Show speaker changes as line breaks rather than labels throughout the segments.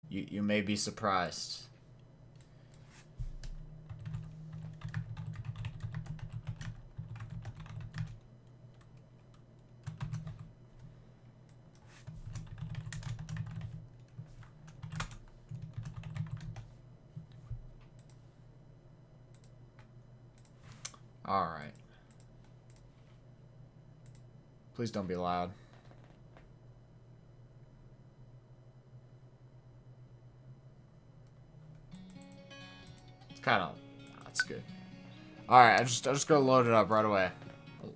You may be surprised. Alright. Please don't be loud. It's kind of... That's good. Alright, I just go load it up right away.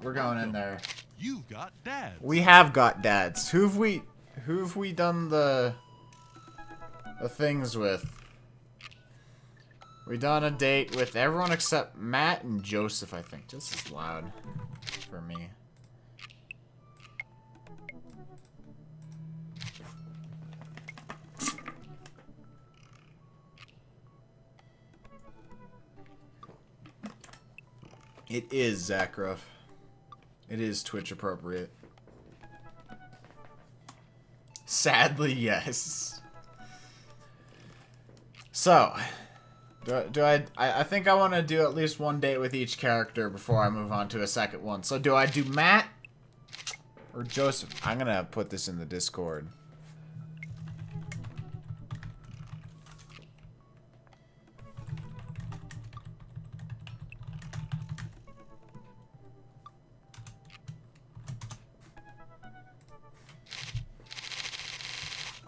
We're going in there.
You've got dads.
We have got dads. Who have we done the things with? We done a date with everyone except Matt and Joseph, I think. This is loud for me. It is, Zach Ruff. It is Twitch appropriate. Sadly, yes. So... I think I want to do at least one date with each character before I move on to a second one. So do I do Matt or Joseph? I'm going to put this in the Discord.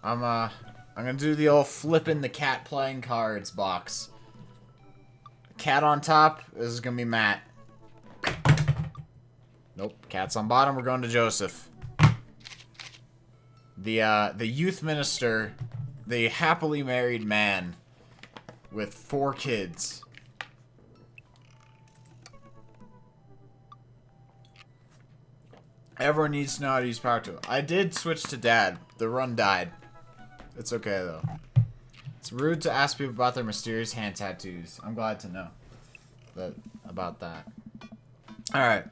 I'm going to do the old flipping the cat playing cards box. Cat on top, this is gonna be Matt. Nope, cat's on bottom, we're going to Joseph. The youth minister, the happily married man with 4 kids. Everyone needs to know how to use power tool. I did switch to dad. The run died. It's okay though. It's rude to ask people about their mysterious hand tattoos. I'm glad to know about that. Alright.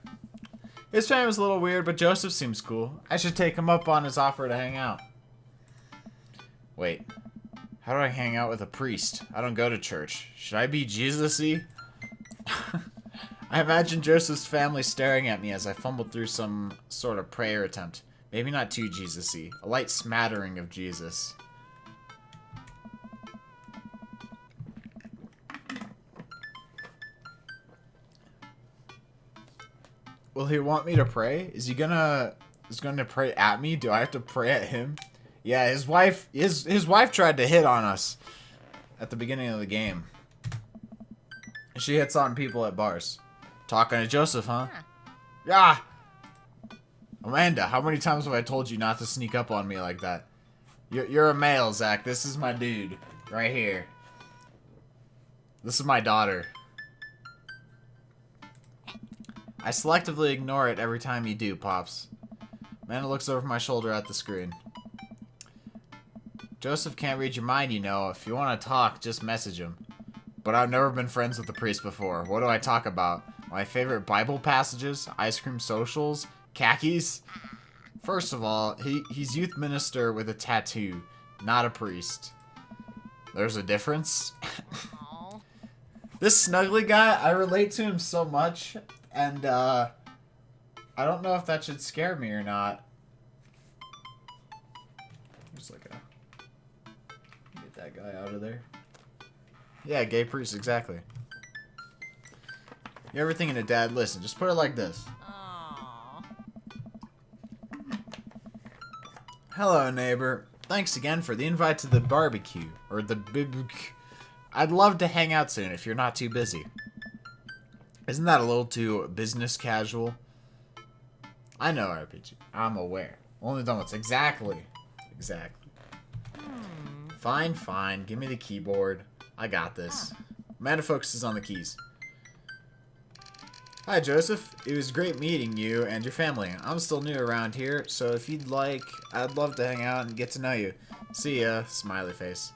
His family was a little weird, but Joseph seems cool. I should take him up on his offer to hang out. Wait. How do I hang out with a priest? I don't go to church. Should I be Jesus-y? I imagine Joseph's family staring at me as I fumbled through some sort of prayer attempt. Maybe not too Jesus-y. A light smattering of Jesus. Will he want me to pray? Is he gonna pray at me? Do I have to pray at him? Yeah, his wife tried to hit on us at the beginning of the game. She hits on people at bars. Talking to Joseph, huh? Yeah. Amanda, how many times have I told you not to sneak up on me like that? You're a male, Zach. This is my dude right here. This is my daughter. I selectively ignore it every time you do, Pops. Amanda looks over my shoulder at the screen. Joseph can't read your mind, you know. If you want to talk, just message him. But I've never been friends with the priest before. What do I talk about? My favorite Bible passages? Ice cream socials? Khakis? First of all, he's youth minister with a tattoo, not a priest. There's a difference? This snuggly guy, I relate to him so much. And, I don't know if that should scare me or not. Just like get that guy out of there. Yeah, gay priest, exactly. You ever thinking of dad? Listen, just put it like this.
Aww.
Hello, neighbor. Thanks again for the invite to the barbecue. Or the BBQ. I'd love to hang out soon if you're not too busy. Isn't that a little too business casual? I know, RPG. I'm aware. Only done once. Exactly. Exactly. Fine, fine. Give me the keyboard. I got this. Amanda focuses on the keys. Hi, Joseph. It was great meeting you and your family. I'm still new around here, so if you'd like, I'd love to hang out and get to know you. See ya. Smiley face.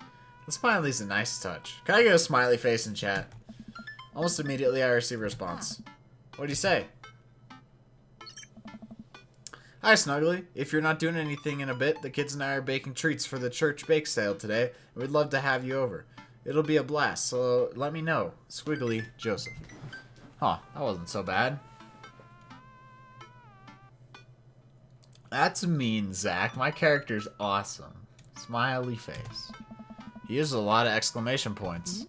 The smiley's a nice touch. Can I get a smiley face in chat? Almost immediately, I receive a response. What do you say? Hi, Snuggly. If you're not doing anything in a bit, the kids and I are baking treats for the church bake sale today, and we'd love to have you over. It'll be a blast, so let me know. Squiggly, Joseph. Huh, that wasn't so bad. That's mean, Zach. My character's awesome. Smiley face. He uses a lot of exclamation points.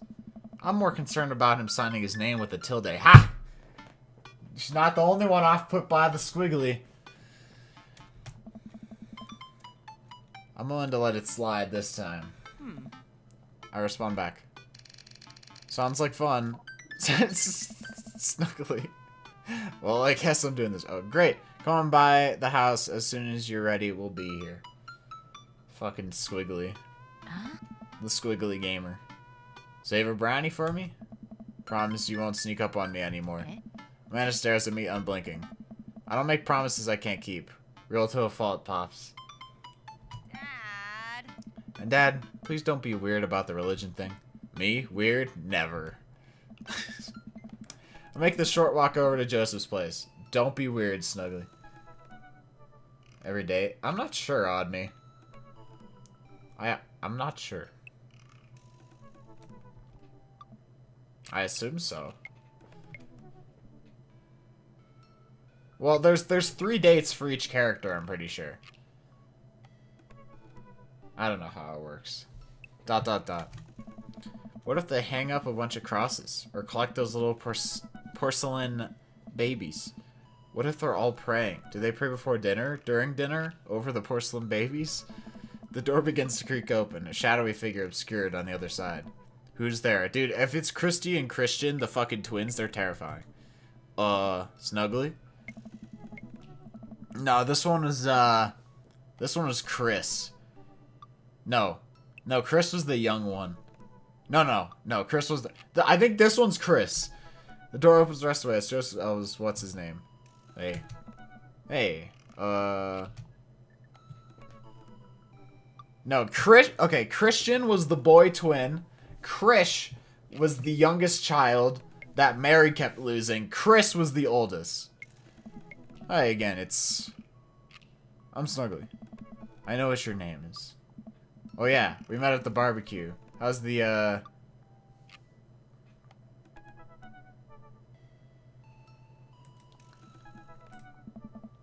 I'm more concerned about him signing his name with a tilde. Ha! She's not the only one off put by the squiggly. I'm willing to let it slide this time. I respond back. Sounds like fun. Snuggly. Well, I guess I'm doing this. Oh, great. Come on by the house as soon as you're ready. We'll be here. Fucking squiggly. The squiggly gamer. Save a brownie for me? Promise you won't sneak up on me anymore. Amanda stares at me unblinking. I don't make promises I can't keep. Real to a fault, Pops.
Dad.
And Dad, please don't be weird about the religion thing. Me? Weird? Never. I'll make the short walk over to Joseph's place. Don't be weird, Snuggly. Every day? I'm not sure, Odd Me. I'm not sure. I assume so. Well, there's 3 dates for each character, I'm pretty sure. I don't know how it works. ... What if they hang up a bunch of crosses? Or collect those little porcelain babies? What if they're all praying? Do they pray before dinner? During dinner? Over the porcelain babies? The door begins to creak open, a shadowy figure obscured on the other side. Who's there? Dude, if it's Christy and Christian, the fucking twins, they're terrifying. Snuggly? No, this one was Chris. No, Chris was the young one. No, Chris was I think this one's Chris. The door opens the rest of the way. It's just, what's his name? Hey, no, okay, Christian was the boy twin. Krish was the youngest child that Mary kept losing. Chris was the oldest. Hi again, I'm Snuggly. I know what your name is. Oh yeah, we met at the barbecue. How's the,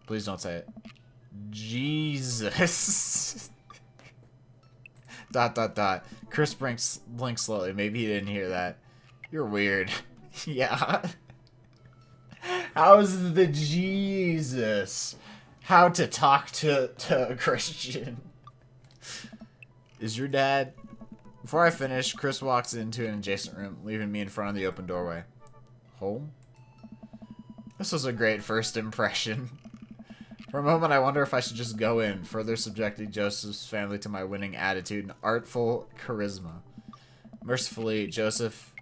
Please don't say it. Jesus. ... Chris blinks slowly. Maybe he didn't hear that. You're weird. Yeah. How's the Jesus? How to talk to a Christian. Is your dad? Before I finish, Chris walks into an adjacent room, leaving me in front of the open doorway. Home? This was a great first impression. For a moment, I wonder if I should just go in, further subjecting Joseph's family to my winning attitude and artful charisma. Mercifully, Joseph,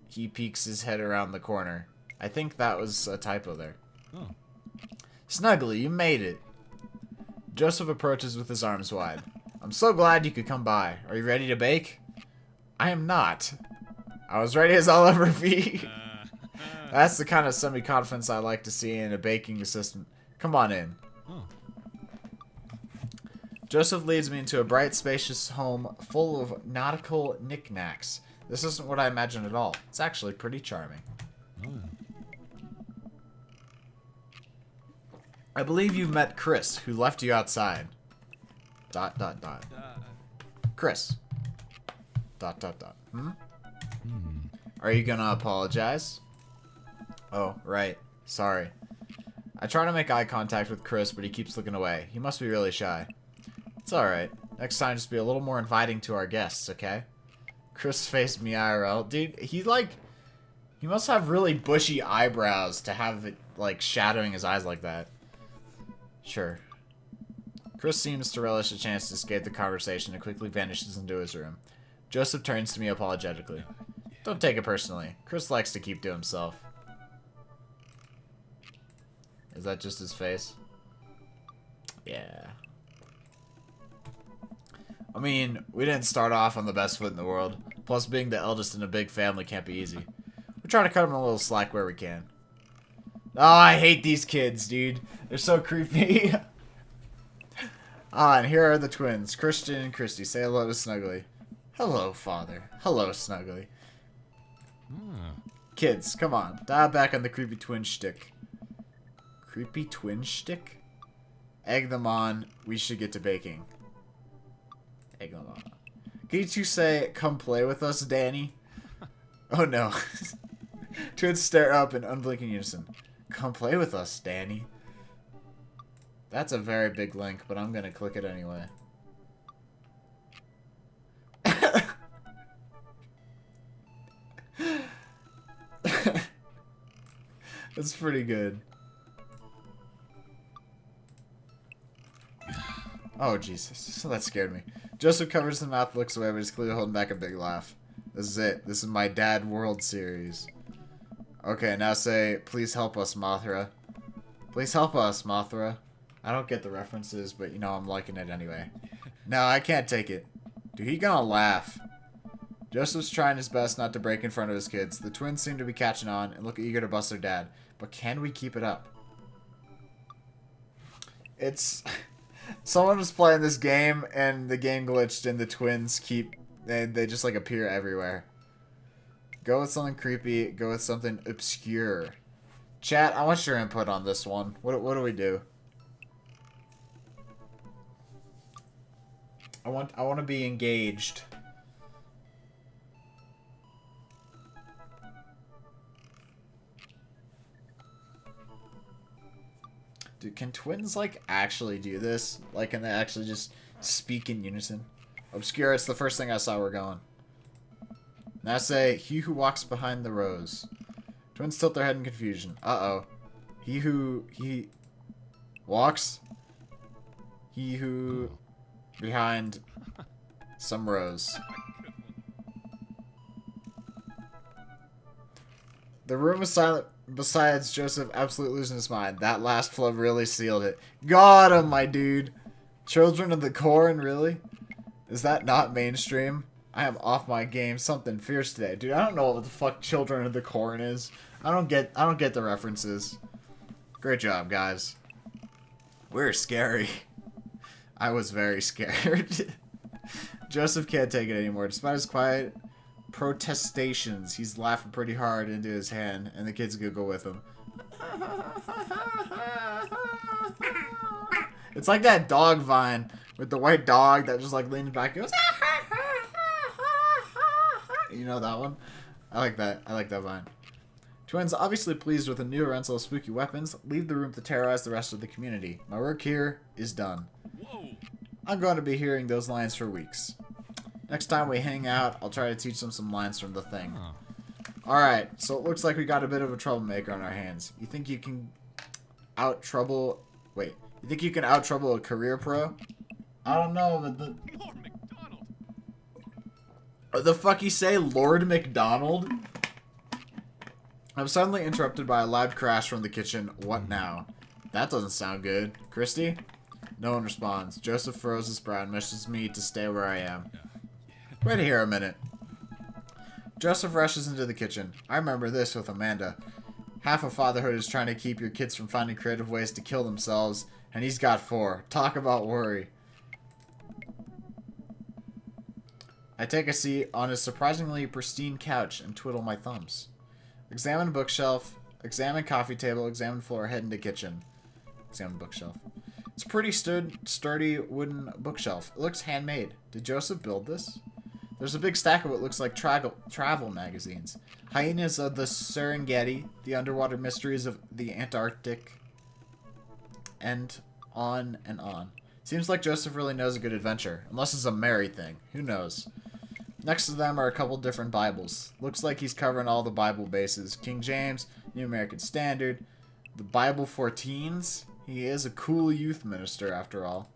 he peeks his head around the corner. I think that was a typo there. Oh. Snuggly, you made it. Joseph approaches with his arms wide. I'm so glad you could come by. Are you ready to bake? I am not. I was ready as I'll ever be. That's the kind of semi-confidence I like to see in a baking assistant. Come on in. Oh. Joseph leads me into a bright, spacious home full of nautical knickknacks. This isn't what I imagined at all. It's actually pretty charming. Oh. I believe you've met Chris, who left you outside. ... Chris. ... Are you gonna apologize? Oh, right. Sorry. I try to make eye contact with Chris, but he keeps looking away. He must be really shy. It's alright. Next time, just be a little more inviting to our guests, okay? Chris faced me IRL. Dude, he must have really bushy eyebrows to have it, like, shadowing his eyes like that. Sure. Chris seems to relish a chance to escape the conversation and quickly vanishes into his room. Joseph turns to me apologetically. Don't take it personally. Chris likes to keep to himself. Is that just his face? Yeah. I mean, we didn't start off on the best foot in the world. Plus, being the eldest in a big family can't be easy. We try to cut him a little slack where we can. Oh, I hate these kids, dude. They're so creepy. And here are the twins, Christian and Christy. Say hello to Snuggly. Hello, father. Hello, Snuggly. Kids, come on. Dial back on the creepy twin shtick. Creepy twin shtick? Egg them on. We should get to baking. Egg them on. Can you two say, come play with us, Danny? Oh, no. Twins stare up in unblinking unison. Come play with us, Danny. That's a very big link, but I'm going to click it anyway. That's pretty good. Oh, Jesus. That scared me. Joseph covers his mouth, looks away, but he's clearly holding back a big laugh. This is it. This is my Dad World Series. Okay, now say, please help us, Mothra. Please help us, Mothra. I don't get the references, but you know I'm liking it anyway. No, I can't take it. Dude, he gonna laugh. Joseph's trying his best not to break in front of his kids. The twins seem to be catching on and look eager to bust their dad. But can we keep it up? It's... Someone was playing this game and the game glitched and the twins keep... They just like appear everywhere. Go with something creepy. Go with something obscure. Chat, I want your input on this one. What do we do? I want to be engaged. Dude, can twins like actually do this? Like, can they actually just speak in unison? Obscure, it's the first thing I saw. We're going. Now say, he who walks behind the rose. Twins tilt their head in confusion. Uh-oh. He walks. He who behind some rose. The room is silent besides Joseph absolutely losing his mind. That last flow really sealed it. Got him, my dude. Children of the Corn, really? Is that not mainstream? I am off my game. Something fierce today. Dude, I don't know what the fuck Children of the Corn is. I don't get the references. Great job, guys. We're scary. I was very scared. Joseph can't take it anymore. Despite his quiet protestations, he's laughing pretty hard into his hand, and the kids giggle with him. It's like that dog vine with the white dog that just like leans back and goes. You know that one? I like that. I like that vine. Twins, obviously pleased with a new rental of spooky weapons, leave the room to terrorize the rest of the community. My work here is done. I'm going to be hearing those lines for weeks. Next time we hang out, I'll try to teach them some lines from the thing. Alright, so it looks like we got a bit of a troublemaker on our hands. You think you can out-trouble... Wait. You think you can out-trouble a career pro? I don't know, but the... Lord McDonald! What the fuck you say, Lord McDonald? I'm suddenly interrupted by a loud crash from the kitchen. What now? That doesn't sound good. Christy? No one responds. Joseph furrows his brow and wishes me to stay where I am. Wait here a minute. Joseph rushes into the kitchen. I remember this with Amanda. Half of fatherhood is trying to keep your kids from finding creative ways to kill themselves, and he's got 4. Talk about worry. I take a seat on his surprisingly pristine couch and twiddle my thumbs. Examine bookshelf, examine coffee table, examine floor, head into kitchen. Examine bookshelf. It's a pretty sturdy wooden bookshelf. It looks handmade. Did Joseph build this? There's a big stack of what looks like travel magazines. Hyenas of the Serengeti, the underwater mysteries of the Antarctic, and on and on. Seems like Joseph really knows a good adventure. Unless it's a Mary thing. Who knows? Next to them are a couple different Bibles. Looks like he's covering all the Bible bases. King James, New American Standard, the Bible for Teens. He is a cool youth minister, after all.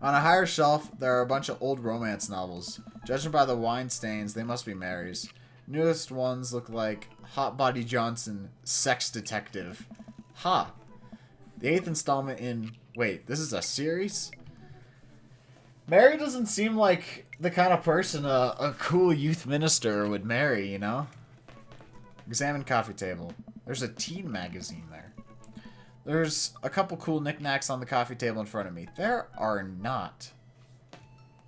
On a higher shelf, there are a bunch of old romance novels. Judging by the wine stains, they must be Mary's. Newest ones look like Hot Body Johnson, Sex Detective. Ha! The 8th installment in... Wait, this is a series? Mary doesn't seem like the kind of person a cool youth minister would marry, you know? Examine coffee table. There's a teen magazine there. There's a couple cool knickknacks on the coffee table in front of me. There are not.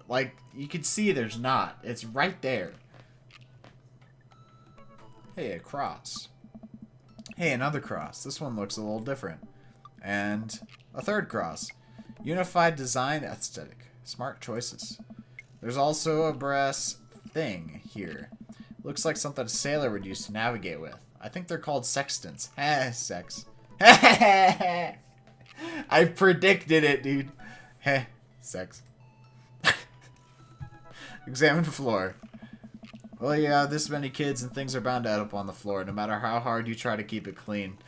Like, you can see there's not. It's right there. Hey, a cross. Hey, another cross. This one looks a little different. And a third cross. Unified design aesthetic. Smart choices. There's also a brass thing here. Looks like something a sailor would use to navigate with. I think they're called sextants. Sex. I predicted it, dude. Sex. Examine the floor. Well, yeah, this many kids and things are bound to end up on the floor, no matter how hard you try to keep it clean.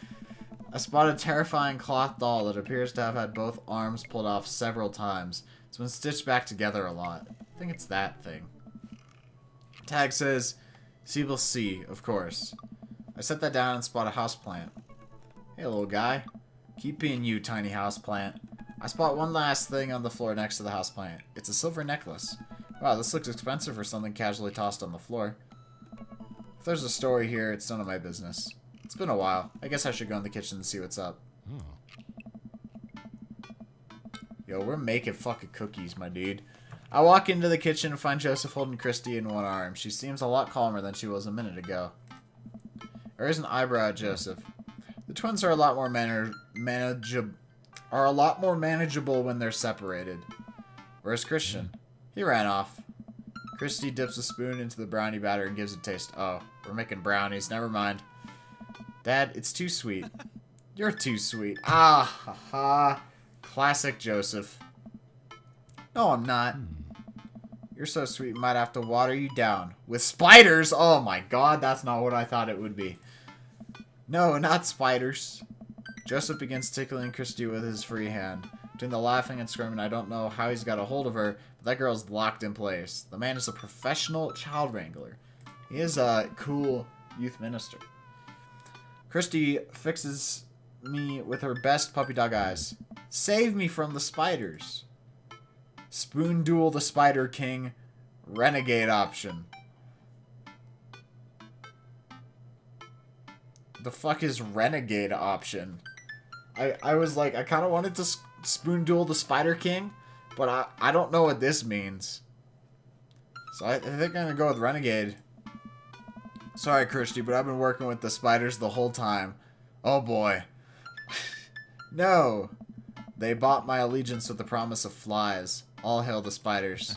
I spot a terrifying cloth doll that appears to have had both arms pulled off several times. It's been stitched back together a lot. I think it's that thing. Tag says, Siebel C, of course. I set that down and spot a houseplant. Hey, little guy. Keep being you, tiny houseplant. I spot one last thing on the floor next to the houseplant. It's a silver necklace. Wow, this looks expensive for something casually tossed on the floor. If there's a story here, it's none of my business. It's been a while. I guess I should go in the kitchen and see what's up. Yo, we're making fucking cookies, my dude. I walk into the kitchen and find Joseph holding Christy in one arm. She seems a lot calmer than she was a minute ago. There is an eyebrow at Joseph. The twins are a lot more manageable when they're separated. Where's Christian? He ran off. Christy dips a spoon into the brownie batter and gives it a taste. Oh, we're making brownies. Never mind. Dad, it's too sweet. You're too sweet. Ah, ha, ha. Classic Joseph. No, I'm not. You're so sweet, we might have to water you down. With spiders? Oh my god, that's not what I thought it would be. No, not spiders. Joseph begins tickling Christy with his free hand. Between the laughing and screaming, I don't know how he's got a hold of her, but that girl's locked in place. The man is a professional child wrangler. He is a cool youth minister. Christy fixes me with her best puppy dog eyes. Save me from the spiders. Spoon duel the Spider King. Renegade option. The fuck is renegade option? I was like, I kind of wanted to spoon duel the Spider King, but I don't know what this means. So I think I'm gonna go with renegade. Sorry, Christy, but I've been working with the spiders the whole time. Oh boy. No. They bought my allegiance with the promise of flies. All hail the spiders.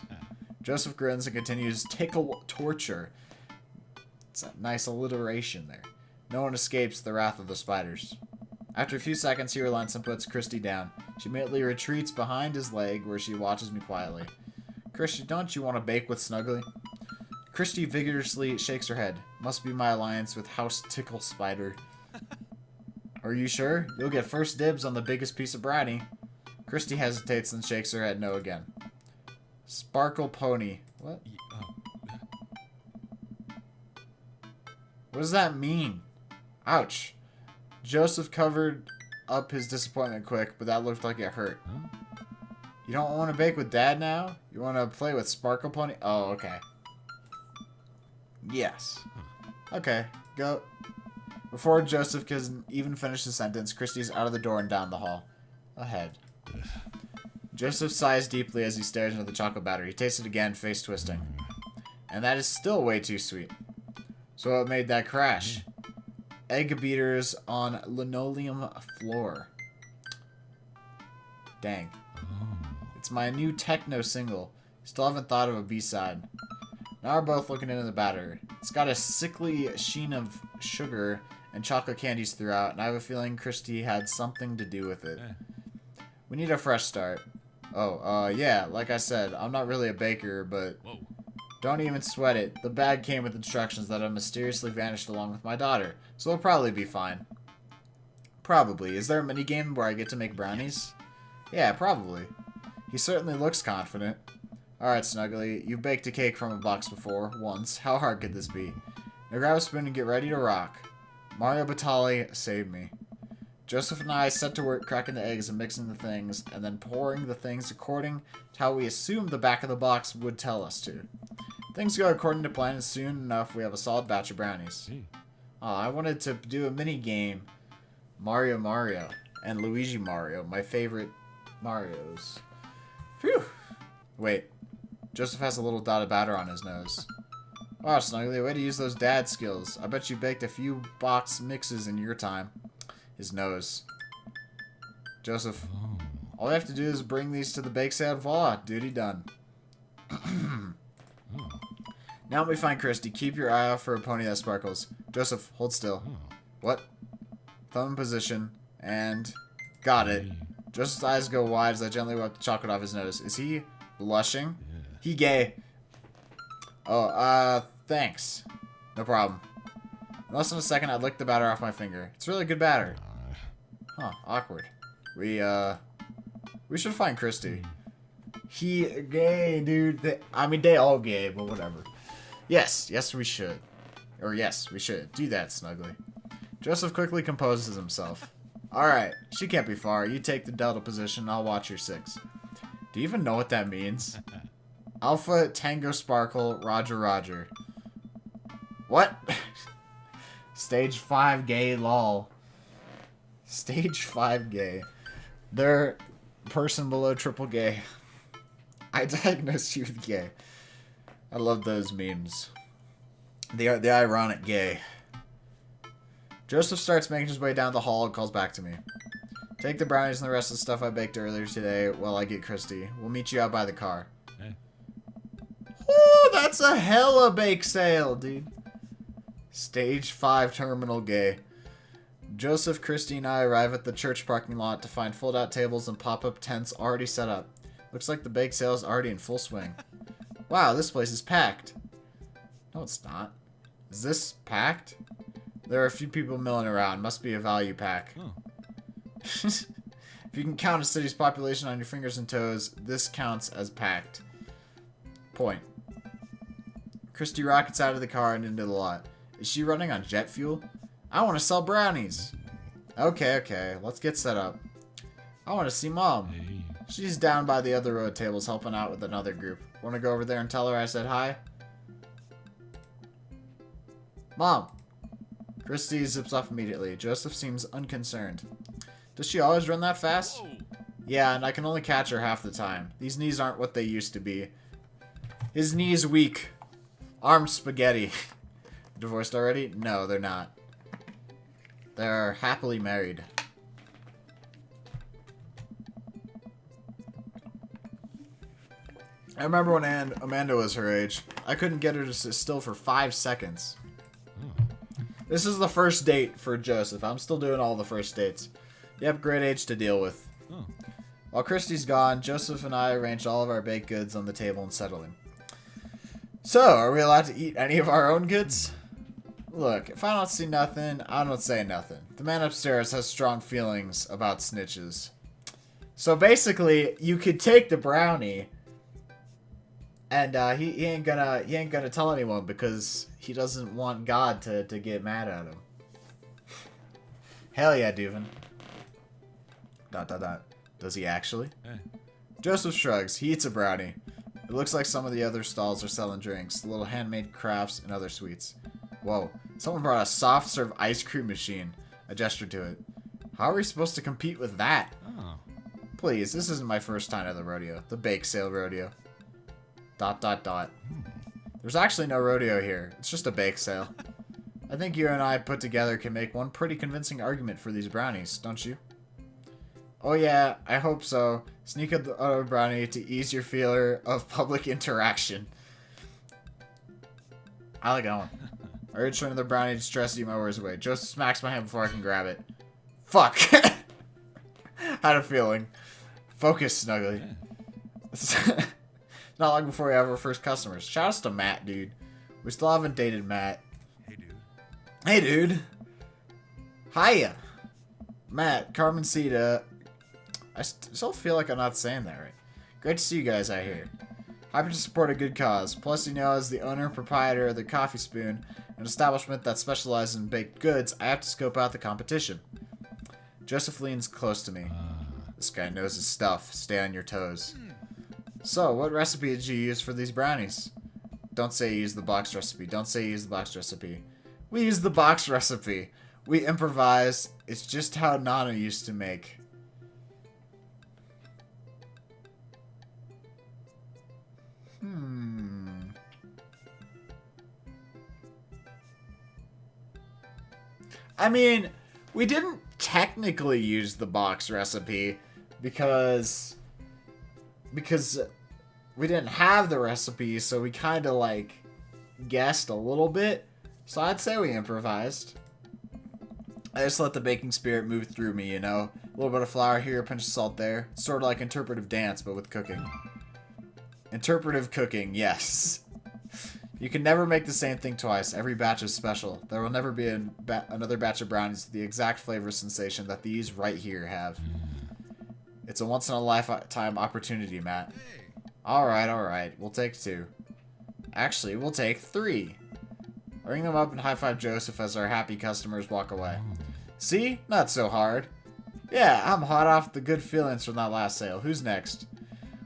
Joseph grins and continues, tickle torture. It's a nice alliteration there. No one escapes the wrath of the spiders. After a few seconds, he relents and puts Christy down. She immediately retreats behind his leg, where she watches me quietly. Christy, don't you want to bake with Snuggly? Christy vigorously shakes her head. Must be my alliance with House Tickle Spider. Are you sure? You'll get first dibs on the biggest piece of brownie. Christy hesitates and shakes her head no again. Sparkle Pony. What? What does that mean? Ouch. Joseph covered up his disappointment quick, but that looked like it hurt. You don't want to bake with Dad now? You want to play with Sparkle Pony? Oh, okay. Yes. Okay, go. Before Joseph can even finish the sentence, Christy's out of the door and down the hall. Ahead. Joseph sighs deeply as he stares into the chocolate batter. He tastes it again, face twisting. And that is still way too sweet. So what made that crash? Egg beaters on linoleum floor. Dang. It's my new techno single. Still haven't thought of a B-side. Now we're both looking into the batter. It's got a sickly sheen of sugar and chocolate candies throughout, and I have a feeling Christy had something to do with it. We need a fresh start. Oh, yeah, like I said, I'm not really a baker, but don't even sweat it. The bag came with instructions that have mysteriously vanished along with my daughter, so it'll probably be fine. Probably. Is there a minigame where I get to make brownies? Yeah, probably. He certainly looks confident. Alright, Snuggly, you've baked a cake from a box before, once. How hard could this be? Now grab a spoon and get ready to rock. Mario Batali, save me. Joseph and I set to work cracking the eggs and mixing the things, and then pouring the things according to how we assumed the back of the box would tell us to. Things go according to plan, and soon enough we have a solid batch of brownies. I wanted to do a mini game. Mario and Luigi Mario, my favorite Marios. Phew. Wait. Joseph has a little dot of batter on his nose. Wow, Snuggly, way to use those dad skills. I bet you baked a few box mixes in your time. His nose. Joseph, all I have to do is bring these to the bake sale and voila, duty done. Now let me find Christy. Keep your eye out for a pony that sparkles. Joseph, hold still. What? Thumb in position. And... got it. Joseph's eyes go wide as I gently wipe the chocolate off his nose. Is he blushing? He gay. Oh, thanks. No problem. In less than a second, I licked the batter off my finger. It's really good batter. Huh, awkward. We should find Christy. He gay, dude. I mean, they all gay, but whatever. Yes, we should. Or yes, we should. Do that, Snuggly. Joseph quickly composes himself. Alright, she can't be far. You take the delta position, I'll watch your 6. Do you even know what that means? Alpha, Tango, Sparkle, Roger. What? Stage 5 gay, lol. Stage 5 gay. They're person below triple gay. I diagnosed you with gay. I love those memes. The ironic gay. Joseph starts making his way down the hall and calls back to me. Take the brownies and the rest of the stuff I baked earlier today while I get Christy. We'll meet you out by the car. Hey. Oh, that's a hella bake sale, dude. Stage 5 terminal gay. Joseph, Christy, and I arrive at the church parking lot to find fold-out tables and pop-up tents already set up. Looks like the bake sale is already in full swing. Wow, this place is packed. No, it's not. Is this packed? There are a few people milling around. Must be a value pack. Oh. If you can count a city's population on your fingers and toes, this counts as packed. Point. Christy rockets out of the car and into the lot. Is she running on jet fuel? I want to sell brownies. Okay. Let's get set up. I want to see Mom. Hey. She's down by the other road tables helping out with another group. Want to go over there and tell her I said hi? Mom. Christy zips off immediately. Joseph seems unconcerned. Does she always run that fast? Whoa. Yeah, and I can only catch her half the time. These knees aren't what they used to be. His knees weak. Arms spaghetti. Divorced already? No, they're not. They're happily married. I remember when Amanda was her age. I couldn't get her to sit still for 5 seconds. This is the first date for Joseph. I'm still doing all the first dates. Yep, great age to deal with. Oh. While Christy's gone, Joseph and I arranged all of our baked goods on the table and settled in. So, are we allowed to eat any of our own goods? Look, if I don't see nothing, I don't say nothing. The man upstairs has strong feelings about snitches. So basically, you could take the brownie, and he ain't gonna tell anyone because he doesn't want God to get mad at him. Hell yeah, Duvin. ... Does he actually? Hey. Joseph shrugs. He eats a brownie. It looks like some of the other stalls are selling drinks, little handmade crafts, and other sweets. Whoa. Someone brought a soft serve ice cream machine. I gestured to it. How are we supposed to compete with that? Oh. Please, this isn't my first time at the rodeo. The bake sale rodeo. ... There's actually no rodeo here. It's just a bake sale. I think you and I put together can make one pretty convincing argument for these brownies, don't you? Oh yeah, I hope so. Sneak a brownie to ease your fear of public interaction. I like that one. I urged for another brownie to stress you my words away. Joseph smacks my hand before I can grab it. Fuck! Had a feeling. Focus, Snuggly. Yeah. Not long before we have our first customers. Shoutouts to Matt, dude. We still haven't dated Matt.
Hey, dude.
Hey, dude. Hiya. Matt, Carmencita. I still feel like I'm not saying that right. Great to see you guys out here. Happy to support a good cause. Plus, you know, as the owner and proprietor of the Coffee Spoon, an establishment that specializes in baked goods, I have to scope out the competition. Joseph leans close to me. This guy knows his stuff. Stay on your toes. So, what recipe did you use for these brownies? Don't say you used the box recipe. Don't say you used the box recipe. We use the box recipe. We improvise. It's just how Nana used to make. I mean, we didn't technically use the box recipe because we didn't have the recipe, so we kind of like guessed a little bit. So I'd say we improvised. I just let the baking spirit move through me, you know? A little bit of flour here, a pinch of salt there. Sort of like interpretive dance, but with cooking. Interpretive cooking, yes. You can never make the same thing twice. Every batch is special. There will never be another batch of brownies with the exact flavor sensation that these right here have. It's a once-in-a-lifetime opportunity, Matt. Alright. We'll take 2. Actually, we'll take 3. I ring them up and high-five Joseph as our happy customers walk away. See? Not so hard. Yeah, I'm hot off the good feelings from that last sale. Who's next?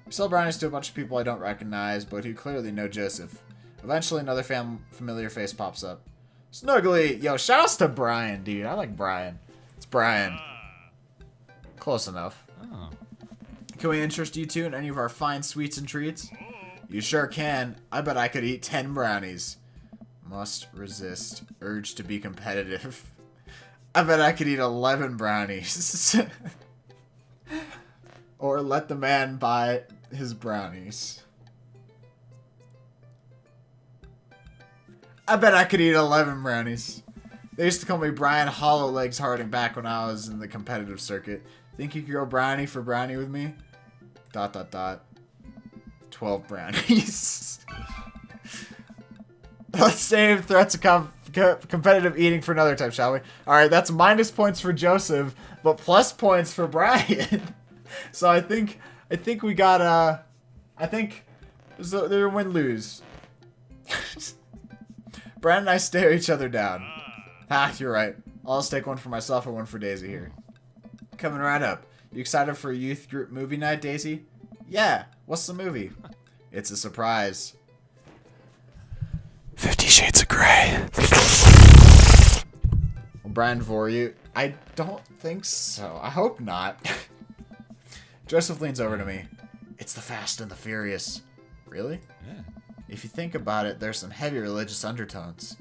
We sell brownies to a bunch of people I don't recognize, but who clearly know Joseph. Eventually, another familiar face pops up. Snuggly! Yo, shoutouts to Brian, dude. I like Brian. It's Brian. Close enough. Oh. Can we interest you two in any of our fine sweets and treats? You sure can. I bet I could eat 10 brownies. Must resist urge to be competitive. I bet I could eat 11 brownies. Or let the man buy his brownies. I bet I could eat 11 brownies. They used to call me Brian Hollow Legs Harding back when I was in the competitive circuit. Think you could go brownie for brownie with me? ... 12 brownies. Let's save threats of competitive eating for another time, shall we? Alright, that's minus points for Joseph, but plus points for Brian. So I think we got I think they're win-lose. Brad and I stare each other down. Ah, you're right. I'll just take one for myself and one for Daisy here. Coming right up. You excited for a youth group movie night, Daisy? Yeah. What's the movie? It's a surprise. 50 Shades of Grey. Will Brian vor you? I don't think so. I hope not. Joseph leans over to me. It's the Fast and the Furious. Really? Yeah. If you think about it, there's some heavy religious undertones.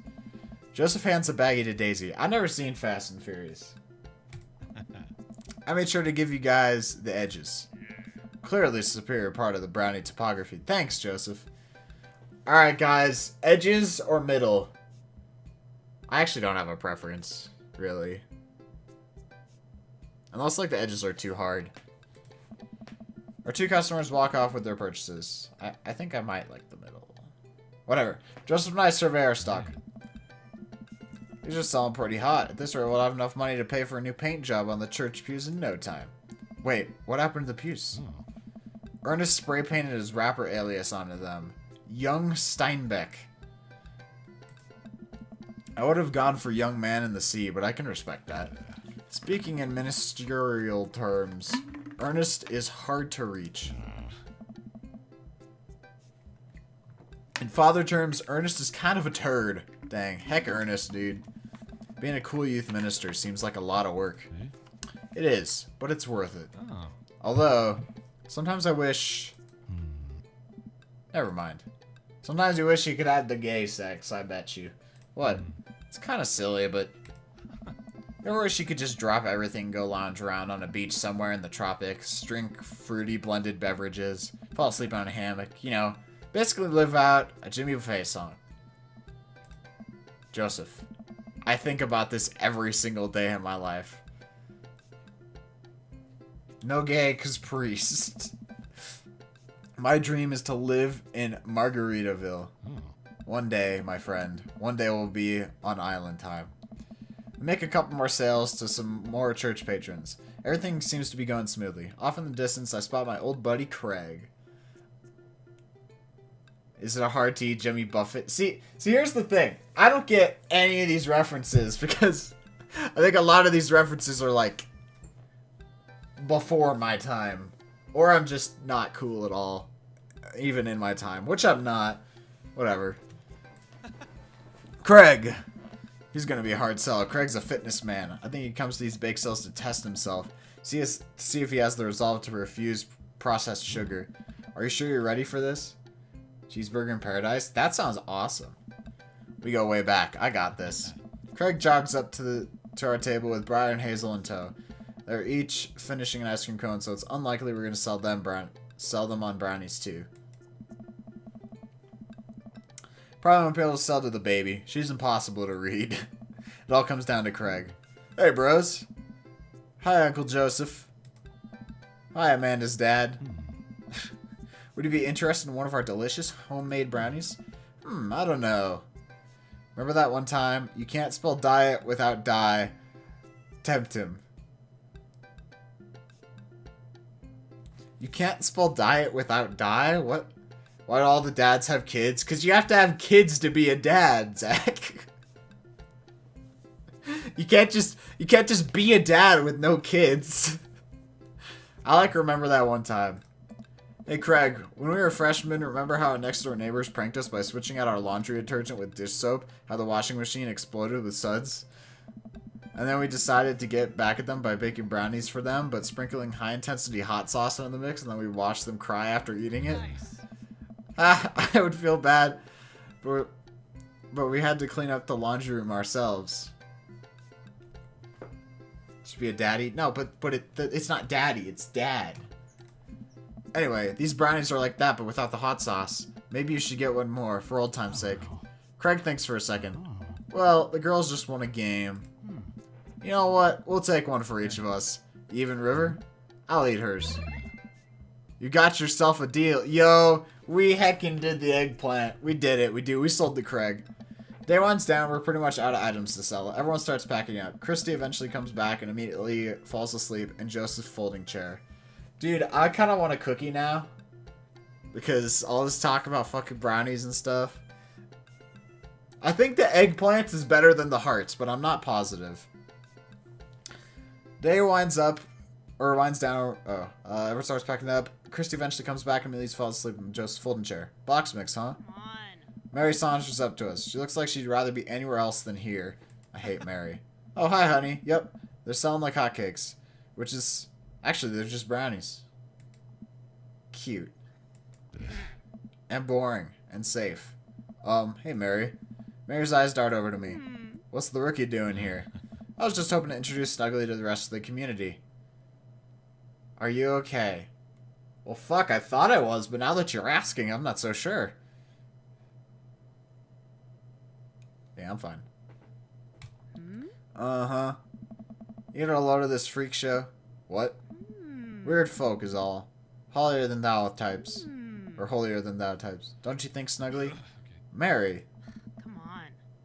Joseph hands a baggie to Daisy. I've never seen Fast and Furious. I made sure to give you guys the edges. Clearly a superior part of the brownie topography. Thanks, Joseph. Alright, guys. Edges or middle? I actually don't have a preference, really. Unless, like, the edges are too hard. Our 2 customers walk off with their purchases. I think I might like the middle. Whatever. Joseph and I survey our stock. These are selling pretty hot. At this rate, we'll have enough money to pay for a new paint job on the church pews in no time. Wait, what happened to the pews? Oh. Ernest spray painted his rapper alias onto them. Young Steinbeck. I would have gone for young man in the sea, but I can respect that. Speaking in ministerial terms, Ernest is hard to reach. In father terms, Ernest is kind of a turd. Dang, heck Ernest, dude. Being a cool youth minister seems like a lot of work. It is, but it's worth it. Oh. Although, sometimes I wish... Never mind. Sometimes you wish you could add the gay sex, I bet you. What? It's kind of silly, but... I wish you could just drop everything and go lounge around on a beach somewhere in the tropics, drink fruity blended beverages, fall asleep on a hammock, you know, basically live out a Jimmy Buffett song. Joseph, I think about this every single day in my life. No gay, 'cause priest. My dream is to live in Margaritaville. One day, my friend. One day we'll be on island time. Make a couple more sales to some more church patrons. Everything seems to be going smoothly. Off in the distance, I spot my old buddy Craig. Is it a hard to eat Jimmy Buffett? See, here's the thing. I don't get any of these references because I think a lot of these references are like before my time. Or I'm just not cool at all. Even in my time. Which I'm not. Whatever. Craig. He's gonna be a hard sell. Craig's a fitness man. I think he comes to these bake sales to test himself. See if he has the resolve to refuse processed sugar. Are you sure you're ready for this? Cheeseburger in paradise? That sounds awesome. We go way back. I got this. Craig jogs up to our table with Briar and Hazel in tow. They're each finishing an ice cream cone, so it's unlikely we're gonna sell them on brownies too. Probably won't be able to sell to the baby. She's impossible to read. It all comes down to Craig. Hey, bros. Hi, Uncle Joseph. Hi, Amanda's dad. Would you be interested in one of our delicious homemade brownies? I don't know. Remember that one time? You can't spell diet without die. Tempt him. You can't spell diet without die? What? Why do all the dads have kids? Because you have to have kids to be a dad, Zach. You can't just be a dad with no kids. I remember that one time. Hey Craig, when we were freshmen, remember how our next door neighbors pranked us by switching out our laundry detergent with dish soap? How the washing machine exploded with suds? And then we decided to get back at them by baking brownies for them, but sprinkling high-intensity hot sauce in the mix, and then we watched them cry after eating it. Nice. I would feel bad, but we had to clean up the laundry room ourselves. Should be a daddy? No, but it's not daddy, it's dad. Anyway, these brownies are like that, but without the hot sauce. Maybe you should get one more, for old time's sake. Craig thinks for a second. Well, the girls just want a game. You know what? We'll take one for each of us. Even River? I'll eat hers. You got yourself a deal. Yo, we heckin' did the eggplant. We did it. We sold to Craig. Day one's down. We're pretty much out of items to sell. Everyone starts packing up. Christy eventually comes back and immediately falls asleep in Joseph's folding chair. Dude, I kind of want a cookie now. Because all this talk about fucking brownies and stuff. I think the eggplant is better than the hearts, but I'm not positive. Day winds down. Everyone starts packing up. Christy eventually comes back and immediately falls asleep in Joseph's folding chair. Box mix, huh?
Come on.
Mary saunters up to us. She looks like she'd rather be anywhere else than here. I hate Mary. Oh, hi, honey. Yep. They're selling like hotcakes. Which is... Actually, they're just brownies. Cute. And boring. And safe. Hey, Mary. Mary's eyes dart over to me. What's the rookie doing here? I was just hoping to introduce Snuggly to the rest of the community. Are you okay? Well, fuck, I thought I was, but now that you're asking, I'm not so sure. Yeah, I'm fine. Uh-huh. You get a load of this freak show? What? Weird folk is all. Holier than thou types. Or holier than thou types. Don't you think, Snuggly? Mary.
Come on.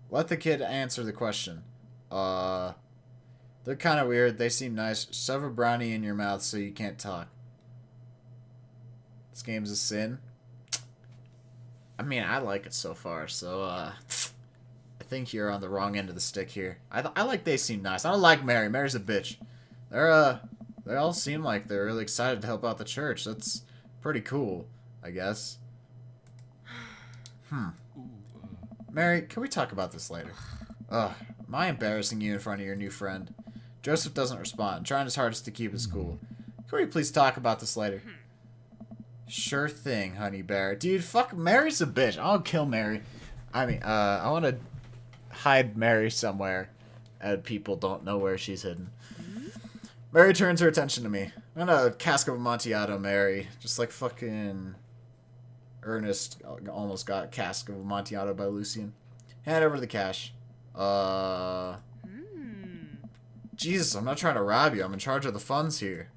Let the kid answer the question. They're kind of weird. They seem nice. Shove a brownie in your mouth so you can't talk. This game's a sin. I mean, I like it so far, so, I think you're on the wrong end of the stick here. I like they seem nice. I don't like Mary. Mary's a bitch. They all seem like they're really excited to help out the church. That's pretty cool, I guess. Mary, can we talk about this later? Ugh, am I embarrassing you in front of your new friend? Joseph doesn't respond, trying his hardest to keep his cool. Can we please talk about this later? Sure thing, honey bear. Dude, fuck, Mary's a bitch. I'll kill Mary. I mean, I want to hide Mary somewhere, and people don't know where she's hidden. Mary turns her attention to me. I'm gonna cask of Amontillado, Mary. Just like fucking Ernest almost got cask of Amontillado by Lucian. Hand over the cash. Jesus, I'm not trying to rob you. I'm in charge of the funds here.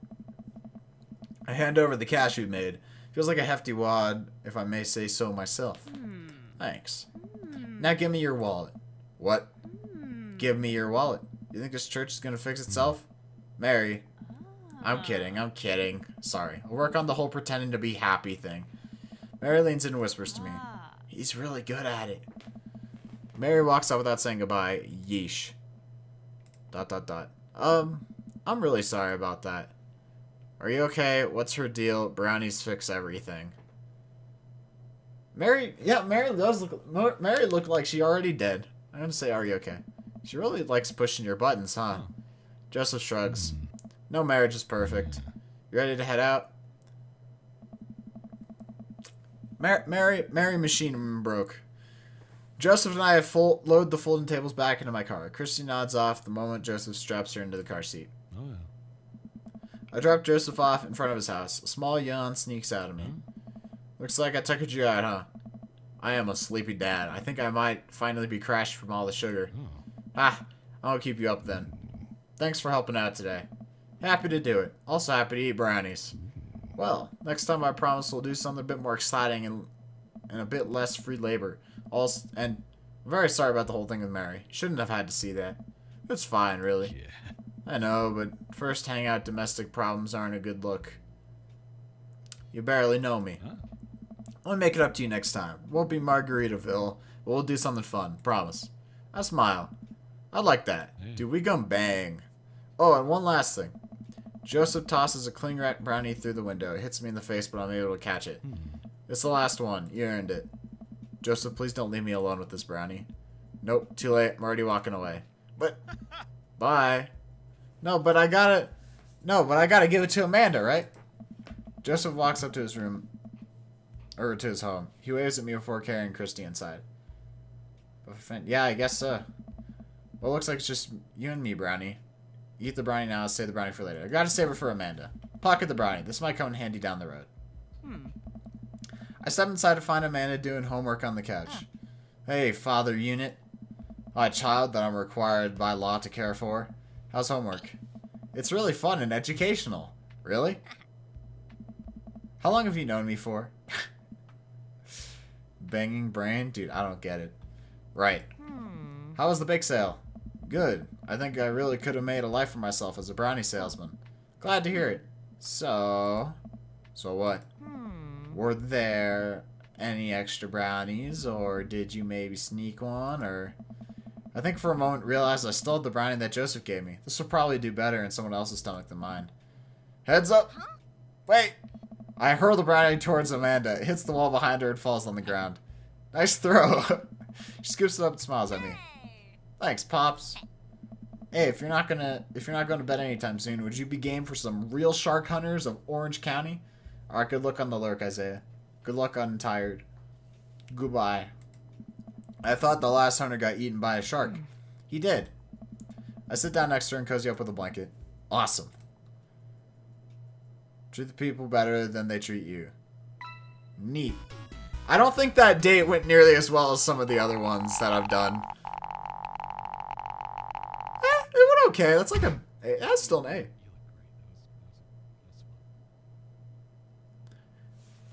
I hand over the cash we made. Feels like a hefty wad, if I may say so myself. Thanks. Now give me your wallet. What? Give me your wallet. You think this church is gonna fix itself? Mary. I'm kidding. Sorry. I'll work on the whole pretending to be happy thing. Mary leans in and whispers to me. He's really good at it. Mary walks out without saying goodbye. Yeesh. ... I'm really sorry about that. Are you okay? What's her deal? Brownies fix everything. Mary, yeah, Mary does look... Mary looked like she already did. I'm gonna say, are you okay? She really likes pushing your buttons, huh? Joseph shrugs. No marriage is perfect. You ready to head out? Mary machine broke. Joseph and I load the folding tables back into my car. Christy nods off the moment Joseph straps her into the car seat.
Oh, yeah.
I drop Joseph off in front of his house. A small yawn sneaks out of me. Looks like I tuckered you out, huh? I am a sleepy dad. I think I might finally be crashed from all the sugar. Ah, I won't keep you up then. Thanks for helping out today. Happy to do it. Also happy to eat brownies. Well, next time I promise we'll do something a bit more exciting and a bit less free labor. And I'm very sorry about the whole thing with Mary. Shouldn't have had to see that. It's fine, really.
Yeah.
I know, but first hang out domestic problems aren't a good look. You barely know me.
Huh?
I'll make it up to you next time. Won't be Margaritaville, but we'll do something fun. Promise. I smile. I'd like that.
Hey.
Dude, we gon' bang. Oh, and one last thing. Joseph tosses a cling wrap brownie through the window. It hits me in the face, but I'm able to catch it. It's the last one. You earned it. Joseph, please don't leave me alone with this brownie. Nope, too late. I'm already walking away. But, bye. No, but I gotta give it to Amanda, right? Joseph walks up to his room, or to his home. He waves at me before carrying Christy inside. Yeah, I guess so. Well, it looks like it's just you and me, brownie. Eat the brownie now, save the brownie for later. I gotta save it for Amanda. Pocket the brownie. This might come in handy down the road. I step inside to find Amanda doing homework on the couch. Hey, father unit. My child that I'm required by law to care for. How's homework? It's really fun and educational. Really? How long have you known me for? Banging brain? Dude, I don't get it. Right. How was the bake sale? Good. I think I really could have made a life for myself as a brownie salesman. Glad to hear it. So what? Were there any extra brownies, or did you maybe sneak one, or... I think for a moment realized I stole the brownie that Joseph gave me. This will probably do better in someone else's stomach than mine. Heads up! Wait! I hurl the brownie towards Amanda. It hits the wall behind her and falls on the ground. Nice throw! She scoops it up and smiles at me. Thanks, Pops. Hey, if you're not going to bed anytime soon, would you be game for some real shark hunters of Orange County? Alright, good luck on the lurk, Isaiah. Good luck untired. Goodbye. I thought the last hunter got eaten by a shark. He did. I sit down next to her and cozy up with a blanket. Awesome. Treat the people better than they treat you. Neat. I don't think that date went nearly as well as some of the other ones that I've done. It went okay. That's like that's still an A.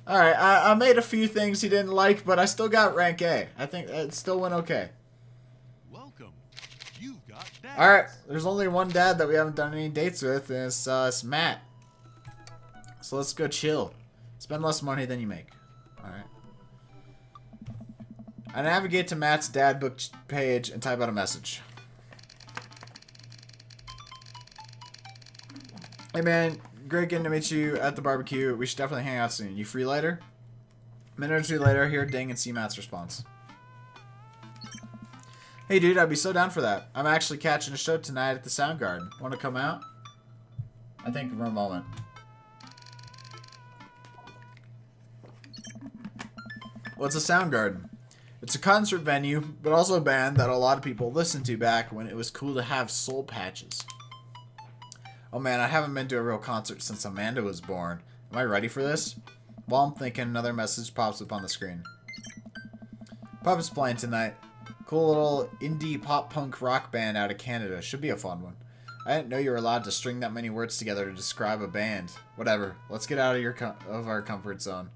Alright, I made a few things he didn't like, but I still got rank A. I think it still went okay.
Welcome. You've got dads.
Alright, there's only one dad that we haven't done any dates with, and it's Matt. So let's go chill. Spend less money than you make. Alright. I navigate to Matt's dad book page and type out a message. Hey man, great getting to meet you at the barbecue. We should definitely hang out soon. You free later? A minute or two later, hear ding and see Matt's response. Hey dude, I'd be so down for that. I'm actually catching a show tonight at the Soundgarden. Want to come out? I think for a moment. What's a Soundgarden? It's a concert venue, but also a band that a lot of people listened to back when it was cool to have soul patches. Oh man, I haven't been to a real concert since Amanda was born. Am I ready for this? While I'm thinking, another message pops up on the screen. Puppet's playing tonight. Cool little indie pop-punk rock band out of Canada. Should be a fun one. I didn't know you were allowed to string that many words together to describe a band. Whatever. Let's get out of our comfort zone.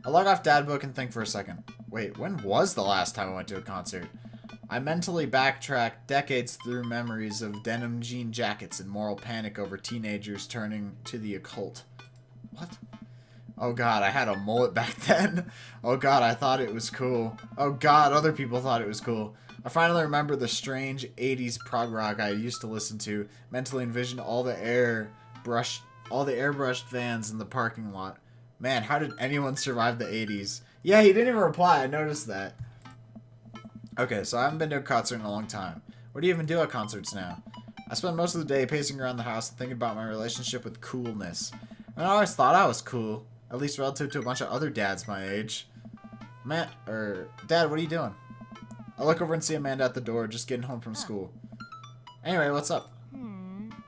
I log off Dad Book and think for a second. Wait, when was the last time I went to a concert? I mentally backtrack decades through memories of denim jean jackets and moral panic over teenagers turning to the occult. What? Oh god, I had a mullet back then. Oh god, I thought it was cool. Oh god, other people thought it was cool. I finally remember the strange 80s prog rock I used to listen to, mentally envisioned all the airbrushed vans in the parking lot. Man, how did anyone survive the 80s? Yeah, he didn't even reply, I noticed that. Okay, so I haven't been to a concert in a long time. What do you even do at concerts now? I spend most of the day pacing around the house and thinking about my relationship with coolness. And I always thought I was cool, at least relative to a bunch of other dads my age. Dad, what are you doing? I look over and see Amanda at the door, just getting home from school. Anyway, what's up?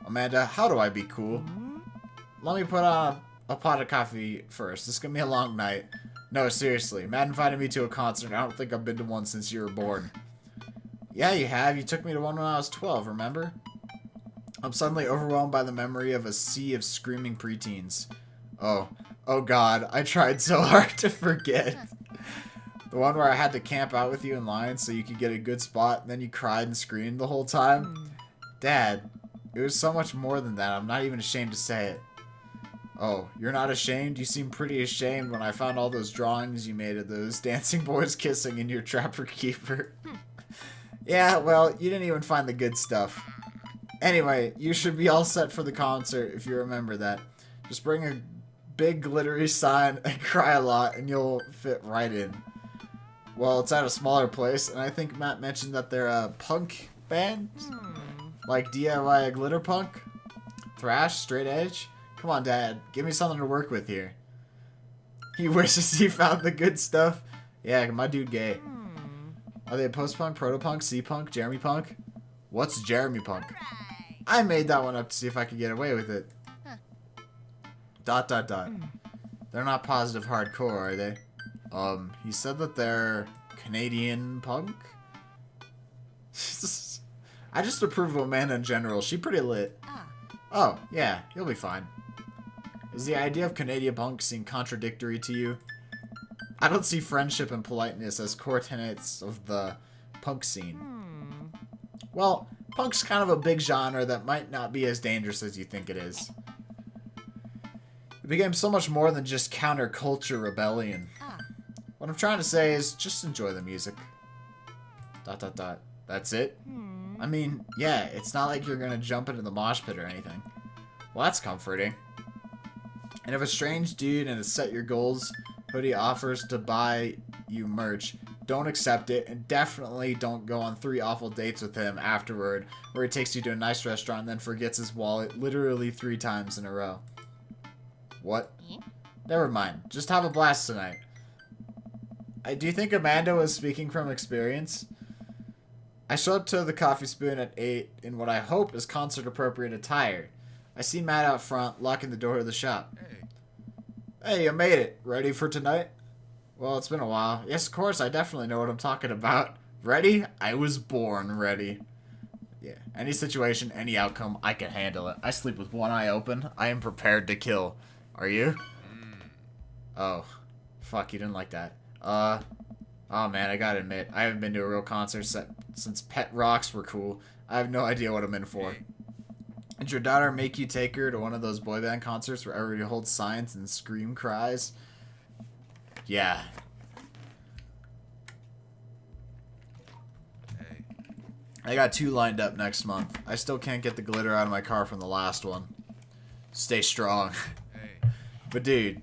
Amanda, how do I be cool? Let me put on a pot of coffee first. This is gonna be a long night. No, seriously. Matt invited me to a concert, and I don't think I've been to one since you were born. Yeah, you have. You took me to one when I was 12, remember? I'm suddenly overwhelmed by the memory of a sea of screaming preteens. Oh God, I tried so hard to forget. The one where I had to camp out with you in line so you could get a good spot, and then you cried and screamed the whole time. Dad, it was so much more than that. I'm not even ashamed to say it. Oh, you're not ashamed? You seemed pretty ashamed when I found all those drawings you made of those dancing boys kissing in your Trapper Keeper. Yeah, well, you didn't even find the good stuff. Anyway, you should be all set for the concert if you remember that. Just bring a big glittery sign and cry a lot and you'll fit right in. Well, it's at a smaller place, and I think Matt mentioned that they're a punk band? Like DIY glitter punk? Thrash? Straight edge? Come on, Dad. Give me something to work with here. He wishes he found the good stuff. Yeah, my dude gay. Are they post-punk, proto-punk, C-punk, Jeremy punk? What's Jeremy punk? I made that one up to see if I could get away with it. ... They're not positive hardcore, are they? He said that they're Canadian punk? I just approve of Amanda in general. She pretty lit. Oh, yeah, you'll be fine. Is the idea of Canadian punk seem contradictory to you? I don't see friendship and politeness as core tenets of the punk scene. Well, punk's kind of a big genre that might not be as dangerous as you think it is. It became so much more than just counterculture rebellion. What I'm trying to say is, just enjoy the music. ... That's it? I mean, yeah, it's not like you're gonna jump into the mosh pit or anything. Well, that's comforting. And if a strange dude in a Set Your Goals hoodie offers to buy you merch, don't accept it, and definitely don't go on 3 awful dates with him afterward, where he takes you to a nice restaurant and then forgets his wallet literally 3 times in a row. What? Never mind. Just have a blast tonight. Do you think Amanda was speaking from experience? I show up to the Coffee Spoon at 8 in what I hope is concert-appropriate attire. I see Matt out front, locking the door of the shop. Hey, you made it. Ready for tonight? Well, it's been a while. Yes, of course, I definitely know what I'm talking about. Ready? I was born ready. Yeah, any situation, any outcome, I can handle it. I sleep with one eye open. I am prepared to kill. Are you? Oh. Fuck, you didn't like that. Oh man, I gotta admit, I haven't been to a real concert since Pet Rocks were cool. I have no idea what I'm in for. Did your daughter make you take her to one of those boy band concerts where everybody holds signs and scream cries? Yeah. I got 2 lined up next month. I still can't get the glitter out of my car from the last one. Stay strong. But dude,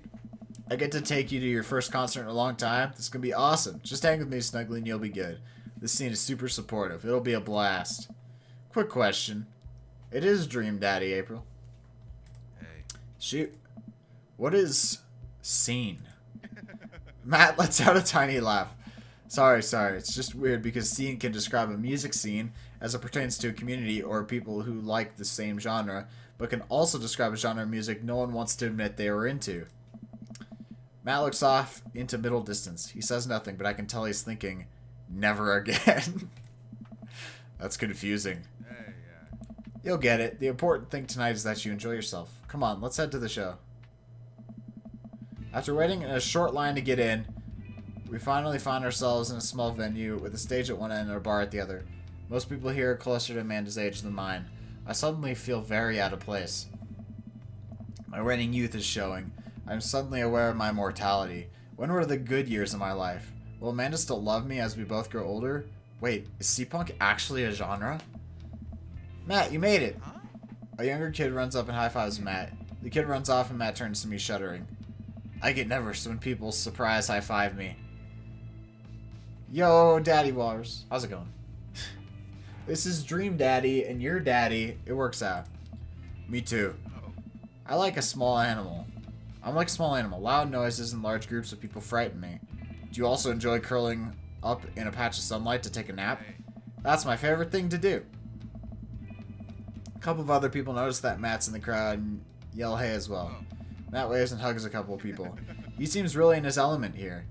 I get to take you to your first concert in a long time. This is going to be awesome. Just hang with me, Snuggly, and you'll be good. This scene is super supportive. It'll be a blast. Quick question. It is Dream Daddy, April. Shoot. What is scene? Matt lets out a tiny laugh. Sorry. It's just weird because scene can describe a music scene as it pertains to a community or people who like the same genre, but can also describe a genre of music no one wants to admit they were into. Matt looks off into middle distance. He says nothing, but I can tell he's thinking, never again. That's confusing. You'll get it. The important thing tonight is that you enjoy yourself. Come on, let's head to the show. After waiting in a short line to get in, we finally find ourselves in a small venue with a stage at one end and a bar at the other. Most people here are closer to Amanda's age than mine. I suddenly feel very out of place. My reigning youth is showing. I am suddenly aware of my mortality. When were the good years of my life? Will Amanda still love me as we both grow older? Wait, is C-punk actually a genre? Matt, you made it! A younger kid runs up and high-fives Matt. The kid runs off and Matt turns to me shuddering. I get nervous when people surprise high-five me. Yo, Daddy Wars. How's it going? This is Dream Daddy, and your daddy. It works out. Me too. I like a small animal. I'm like a small animal. Loud noises and large groups of people frighten me. Do you also enjoy curling up in a patch of sunlight to take a nap? That's my favorite thing to do. A couple of other people notice that Matt's in the crowd and yell hey as well. Matt waves and hugs a couple of people. He seems really in his element here.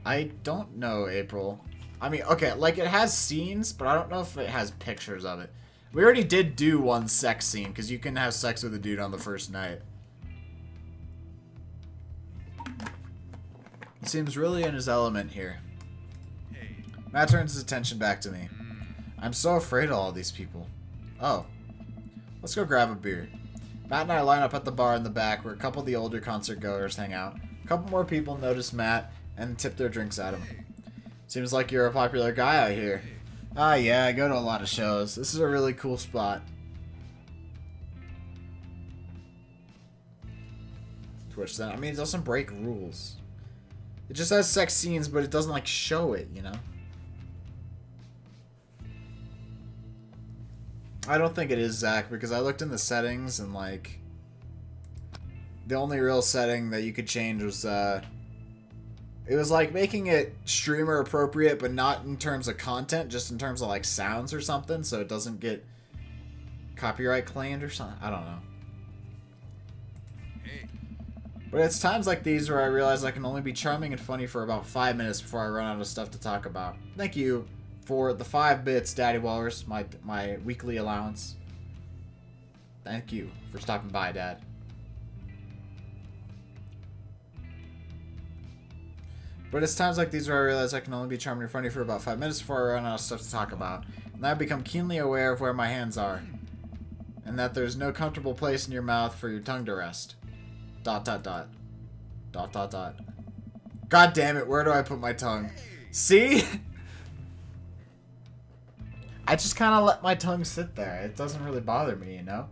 I don't know, April. I mean, okay, like, it has scenes, but I don't know if it has pictures of it. We already did do one sex scene, because you can have sex with a dude on the first night. He seems really in his element here. Matt turns his attention back to me. I'm so afraid of all these people. Oh. Let's go grab a beer. Matt and I line up at the bar in the back, where a couple of the older concert goers hang out. A couple more people notice Matt and tip their drinks at him. Seems like you're a popular guy out here. Ah, yeah, I go to a lot of shows. This is a really cool spot. Twitch that. I mean, it doesn't break rules. It just has sex scenes, but it doesn't, like, show it, you know? I don't think it is, Zach, because I looked in the settings and, like, the only real setting that you could change was, it was like making it streamer appropriate, but not in terms of content, just in terms of like sounds or something, so it doesn't get copyright claimed or something. I don't know. But it's times like these where I realize I can only be charming and funny for about 5 minutes before I run out of stuff to talk about. Thank you for the 5 bits, Daddy Walrus, my weekly allowance. Thank you for stopping by, Dad. But it's times like these where I realize I can only be charming and funny for about 5 minutes before I run out of stuff to talk about. And I become keenly aware of where my hands are. And that there's no comfortable place in your mouth for your tongue to rest. ... God damn it, where do I put my tongue? See? I just kind of let my tongue sit there. It doesn't really bother me, you know?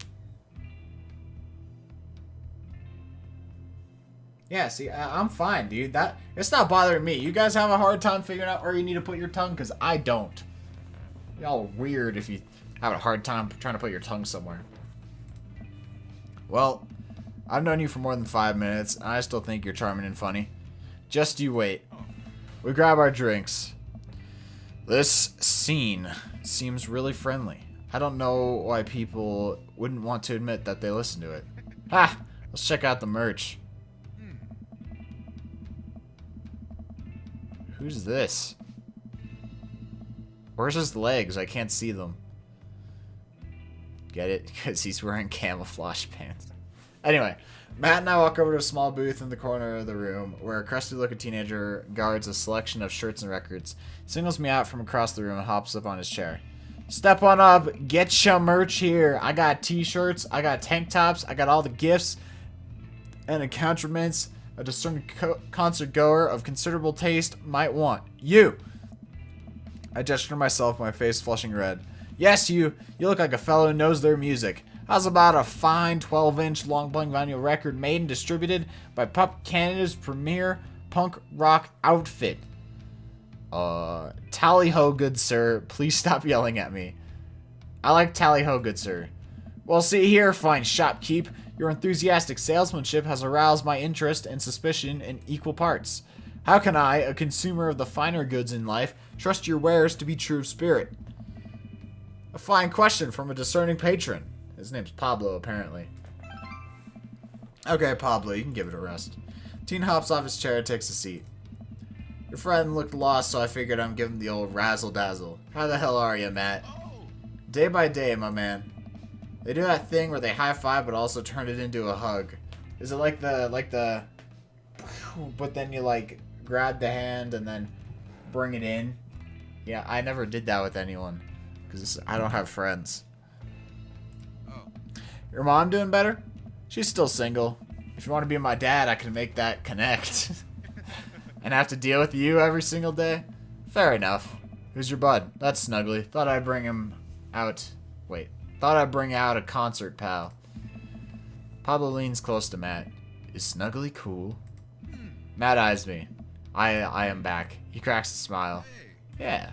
Yeah, see, I'm fine, dude. It's not bothering me. You guys have a hard time figuring out where you need to put your tongue, because I don't. Y'all weird if you have a hard time trying to put your tongue somewhere. Well, I've known you for more than 5 minutes, and I still think you're charming and funny. Just you wait. We grab our drinks. This scene seems really friendly. I don't know why people wouldn't want to admit that they listen to it. Ha! Let's check out the merch. Who's this? Where's his legs? I can't see them. Get it? Because he's wearing camouflage pants. Anyway, Matt and I walk over to a small booth in the corner of the room where a crusty-looking teenager guards a selection of shirts and records. He singles me out from across the room and hops up on his chair. Step on up. Get your merch here. I got t-shirts. I got tank tops. I got all the gifts and accoutrements a discerning concert goer of considerable taste might want. You! I gesture to myself, my face flushing red. Yes, you! You look like a fellow who knows their music. How's about a fine 12-inch long-playing vinyl record made and distributed by Pup Canada's premier punk rock outfit? Tally-ho, good sir. Please stop yelling at me. I like tally-ho, good sir. Well, see here, fine shopkeep. Your enthusiastic salesmanship has aroused my interest and suspicion in equal parts. How can I, a consumer of the finer goods in life, trust your wares to be true of spirit? A fine question from a discerning patron. His name's Pablo, apparently. Okay, Pablo, you can give it a rest. Teen hops off his chair and takes a seat. Your friend looked lost, so I figured I'm giving the old razzle-dazzle. How the hell are you, Matt? Day by day, my man. They do that thing where they high-five but also turn it into a hug. Is it like the but then you like grab the hand and then bring it in? Yeah, I never did that with anyone because I don't have friends. Your mom doing better? She's still single. If you want to be my dad, I can make that connect. And have to deal with you every single day? Fair enough. Who's your bud? That's Snuggly. Thought I'd bring him out. Wait. Thought I'd bring out a concert pal. Pablo leans close to Matt. Is Snuggly cool? Matt eyes me. I am back. He cracks a smile. Yeah.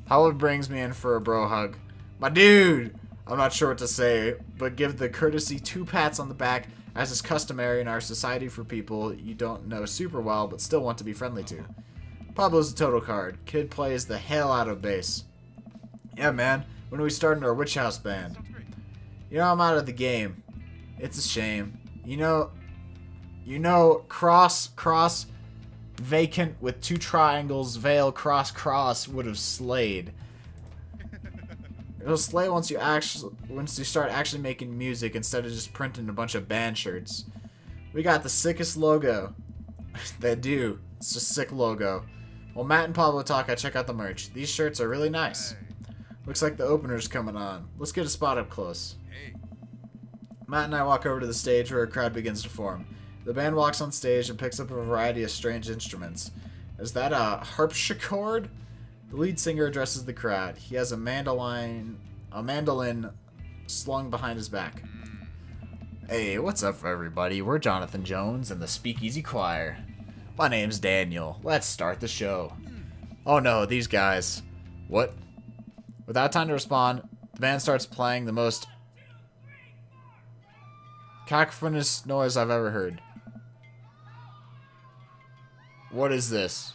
Howard brings me in for a bro hug. My dude! I'm not sure what to say, but give the courtesy 2 pats on the back, as is customary in our society for people you don't know super well, but still want to be friendly to. Pablo's a total card. Kid plays the hell out of bass. Yeah, man. When are we starting our Witch House band? You know, I'm out of the game. It's a shame. You know, cross, vacant with 2 triangles, veil, cross would have slayed. It'll slay once you start actually making music instead of just printing a bunch of band shirts. We got the sickest logo. They do. It's a sick logo. While Matt and Pablo talk, I check out the merch. These shirts are really nice. Looks like the opener's coming on. Let's get a spot up close. Matt and I walk over to the stage where a crowd begins to form. The band walks on stage and picks up a variety of strange instruments. Is that a harpsichord? The lead singer addresses the crowd. He has a mandolin slung behind his back. Hey, what's up, everybody? We're Jonathan Jones and the Speakeasy Choir. My name's Daniel. Let's start the show. Oh no, these guys. What? Without time to respond, the band starts playing the most cacophonous noise I've ever heard. What is this?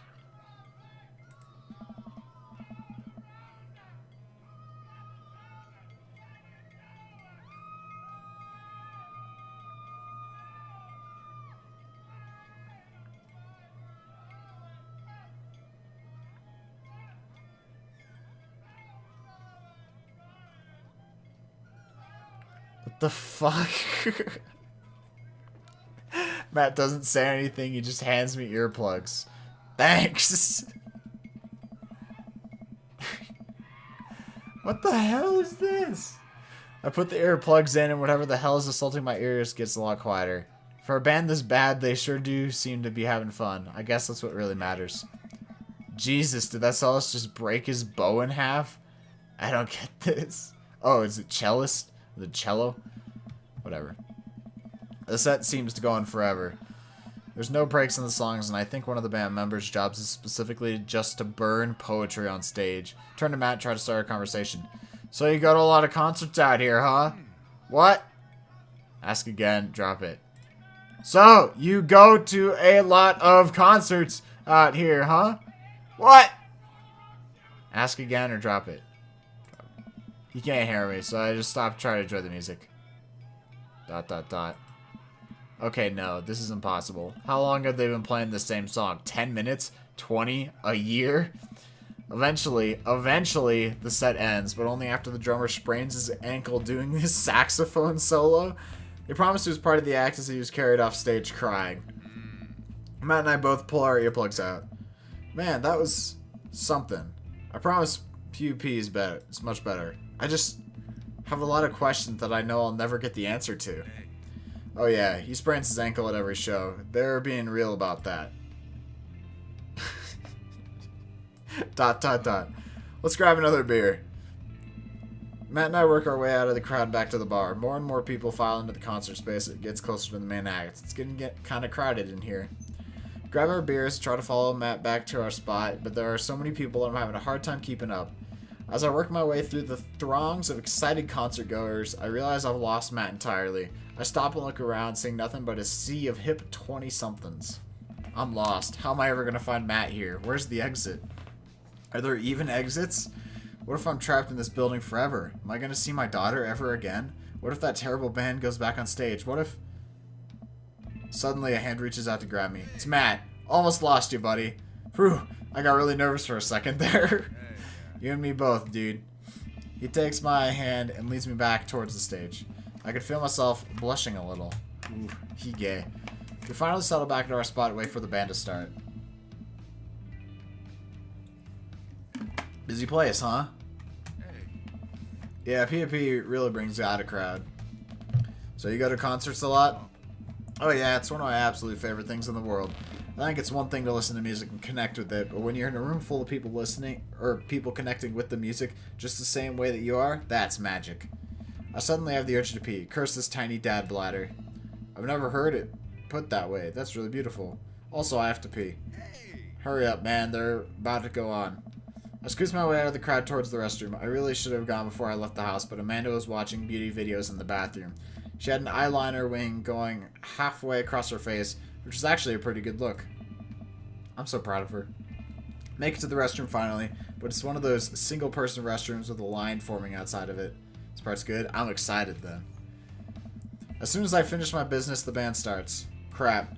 What the fuck? Matt doesn't say anything, he just hands me earplugs. Thanks! What the hell is this? I put the earplugs in and whatever the hell is assaulting my ears gets a lot quieter. For a band this bad, they sure do seem to be having fun. I guess that's what really matters. Jesus, did that cellist just break his bow in half? I don't get this. Oh, is it cellist? The cello? Whatever. The set seems to go on forever. There's no breaks in the songs, and I think one of the band members' jobs is specifically just to burn poetry on stage. Turn to Matt and try to start a conversation. So you go to a lot of concerts out here, huh? What? Ask again, drop it. So, you go to a lot of concerts out here, huh? What? Ask again or drop it. He can't hear me, so I just stopped trying to enjoy the music. ... Okay, no, this is impossible. How long have they been playing the same song? 10 minutes? 20? A year? Eventually, the set ends, but only after the drummer sprains his ankle doing his saxophone solo. They promised he was part of the act as he was carried off stage crying. Matt and I both pull our earplugs out. Man, that was something. I promise PUP is better. It's much better. I just have a lot of questions that I know I'll never get the answer to. Oh yeah, he sprains his ankle at every show. They're being real about that. ... Let's grab another beer. Matt and I work our way out of the crowd back to the bar. More and more people file into the concert space as it gets closer to the main act. It's getting kind of crowded in here. Grab our beers, try to follow Matt back to our spot, but there are so many people I'm having a hard time keeping up. As I work my way through the throngs of excited concert goers, I realize I've lost Matt entirely. I stop and look around, seeing nothing but a sea of hip 20-somethings. I'm lost. How am I ever going to find Matt here? Where's the exit? Are there even exits? What if I'm trapped in this building forever? Am I going to see my daughter ever again? What if that terrible band goes back on stage? What if... Suddenly a hand reaches out to grab me. It's Matt. Almost lost you, buddy. Whew, I got really nervous for a second there. You and me both, dude. He takes my hand and leads me back towards the stage. I could feel myself blushing a little. Ooh, he gay. We finally settle back into our spot and wait for the band to start. Busy place, huh? Yeah, PvP really brings out a crowd. So you go to concerts a lot? Oh yeah, it's one of my absolute favorite things in the world. I think it's one thing to listen to music and connect with it, but when you're in a room full of people listening, or people connecting with the music just the same way that you are, that's magic. I suddenly have the urge to pee. Curse this tiny dad bladder. I've never heard it put that way. That's really beautiful. Also, I have to pee. Hurry up, man. They're about to go on. I squeezed my way out of the crowd towards the restroom. I really should have gone before I left the house, but Amanda was watching beauty videos in the bathroom. She had an eyeliner wing going halfway across her face, which was actually a pretty good look. I'm so proud of her. Make it to the restroom finally, but it's one of those single-person restrooms with a line forming outside of it. This part's good. I'm excited then. As soon as I finish my business, the band starts. Crap.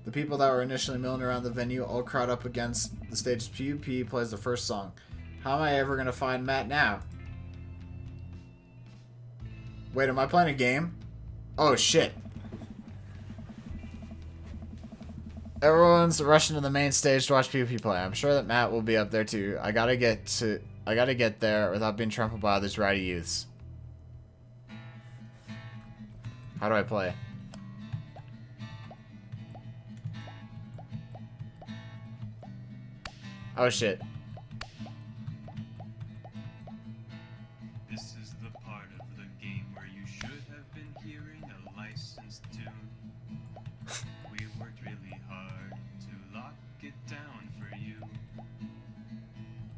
The people that were initially milling around the venue all crowd up against the stage. PUP plays the first song. How am I ever going to find Matt now? Wait, am I playing a game? Oh, shit. Everyone's rushing to the main stage to watch PUP play. I'm sure that Matt will be up there too. I gotta get there without being trampled by these rowdy youths. How do I play? Oh shit.
This is the part of the game where you should have been hearing a licensed tune. We worked really hard to lock it down for you.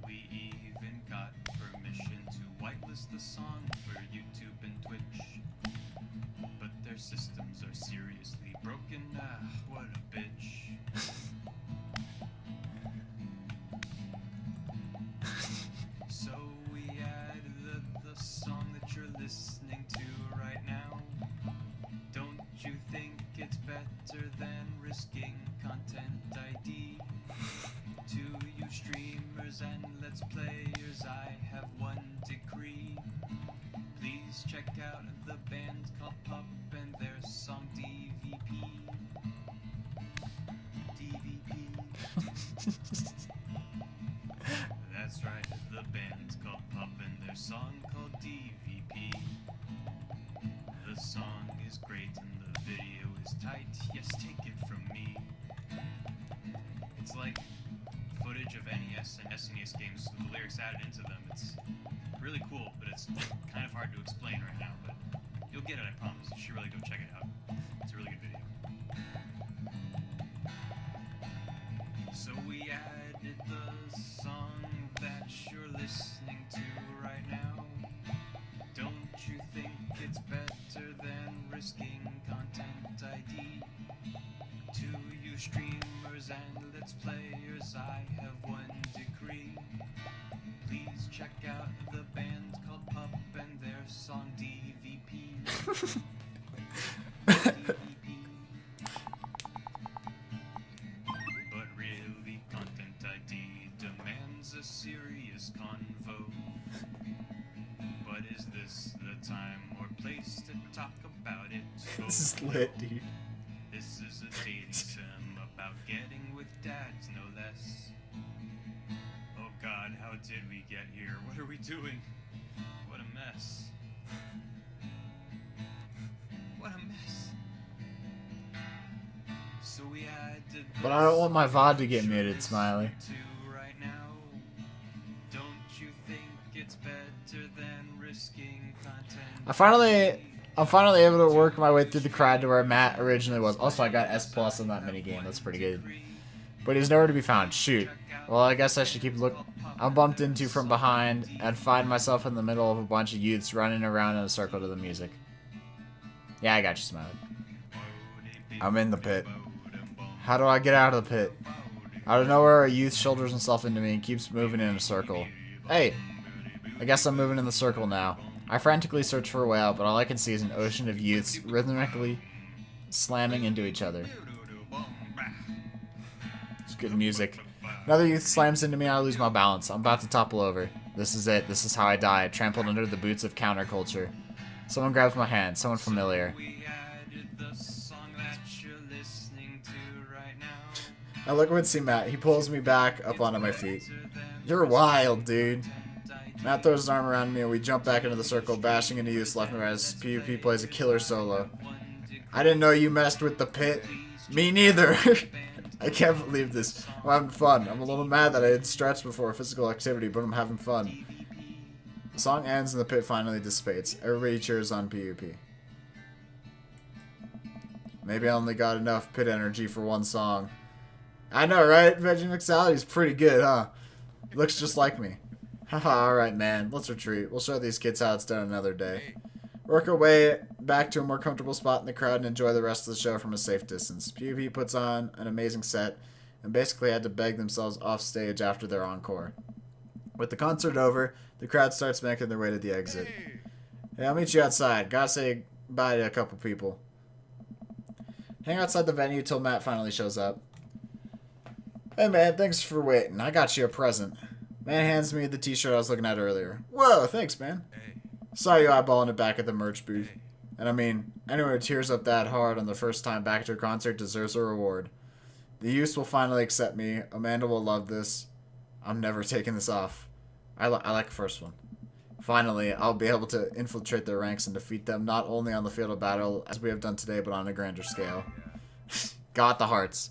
We even got permission to whitelist the song for YouTube and Twitch. But their systems are seriously broken. Ah, what a bitch. So we added the song that you're listening to right now. Don't you think it's better than risking content ID? To you streamers and let's players, I have one decree. Please check out the band called Pup and their song DVP. DVP. That's right, the band's called Pup and their song called DVP. The song is great and the video is tight, yes, take it from me. It's like footage of NES and SNES games with the lyrics added into them. It's really cool, but it's kind of hard to explain right now, but you'll get it, I promise. You should really go check it out. It's a really good video. So we added the song that you're listening to right now. Don't you think it's better than risking content ID? To you streamers and let's players, I have one decree. Please check out the band called Pup and their song DVP. DVP. But really, content ID demands a serious convo. But is this the time or place to talk about it?
This is lit, dude.
This is a dating sim about getting with dads, no less. Oh God, how did we get here? What are we doing? What a mess. What a mess. So we added
But I don't want my VOD to get muted, Smiley.
right now. Don't you think it's better than risking content?
I'm finally able to work my way through the crowd to where Matt originally was. Also, I got S+ in that minigame. That's pretty good. But he's nowhere to be found. Shoot. Well, I guess I should keep looking. I'm bumped into from behind and find myself in the middle of a bunch of youths running around in a circle to the music. Yeah, I got you, Smiley. I'm in the pit. How do I get out of the pit? Out of nowhere, a youth shoulders himself into me and keeps moving in a circle. Hey! I guess I'm moving in the circle now. I frantically search for a way out, but all I can see is an ocean of youths rhythmically slamming into each other. It's good music. Another youth slams into me, I lose my balance. I'm about to topple over. This is it. This is how I die, trampled under the boots of counterculture. Someone grabs my hand. Someone familiar. I look and see Matt. He pulls me back up onto my feet. You're wild, dude. Matt throws his arm around me and we jump back into the circle, bashing into youths left and right as PUP plays a killer solo. I didn't know you messed with the pit. Me neither. I can't believe this. I'm having fun. I'm a little mad that I didn't stretch before physical activity, but I'm having fun. The song ends and the pit finally dissipates. Everybody cheers on PUP. Maybe I only got enough pit energy for one song. I know, right? Veggie McSaladdy's pretty good, huh? Looks just like me. Haha, alright, man. Let's retreat. We'll show these kids how it's done another day.
Hey.
Work our way back to a more comfortable spot in the crowd and enjoy the rest of the show from a safe distance. PvP puts on an amazing set and basically had to beg themselves off stage after their encore. With the concert over, the crowd starts making their way to the exit.
Hey.
Hey, I'll meet you outside. Gotta say bye to a couple people. Hang outside the venue till Matt finally shows up. Hey man, thanks for waiting. I got you a present. Man hands me the t-shirt I was looking at earlier. Whoa, thanks man.
Hey.
Saw you eyeballing it back at the merch booth.
Hey.
And I mean, anyone who tears up that hard on the first time back to a concert deserves a reward. The youth will finally accept me. Amanda will love this. I'm never taking this off. I like the first one. Finally, I'll be able to infiltrate their ranks and defeat them not only on the field of battle, as we have done today, but on a grander scale. Got the hearts.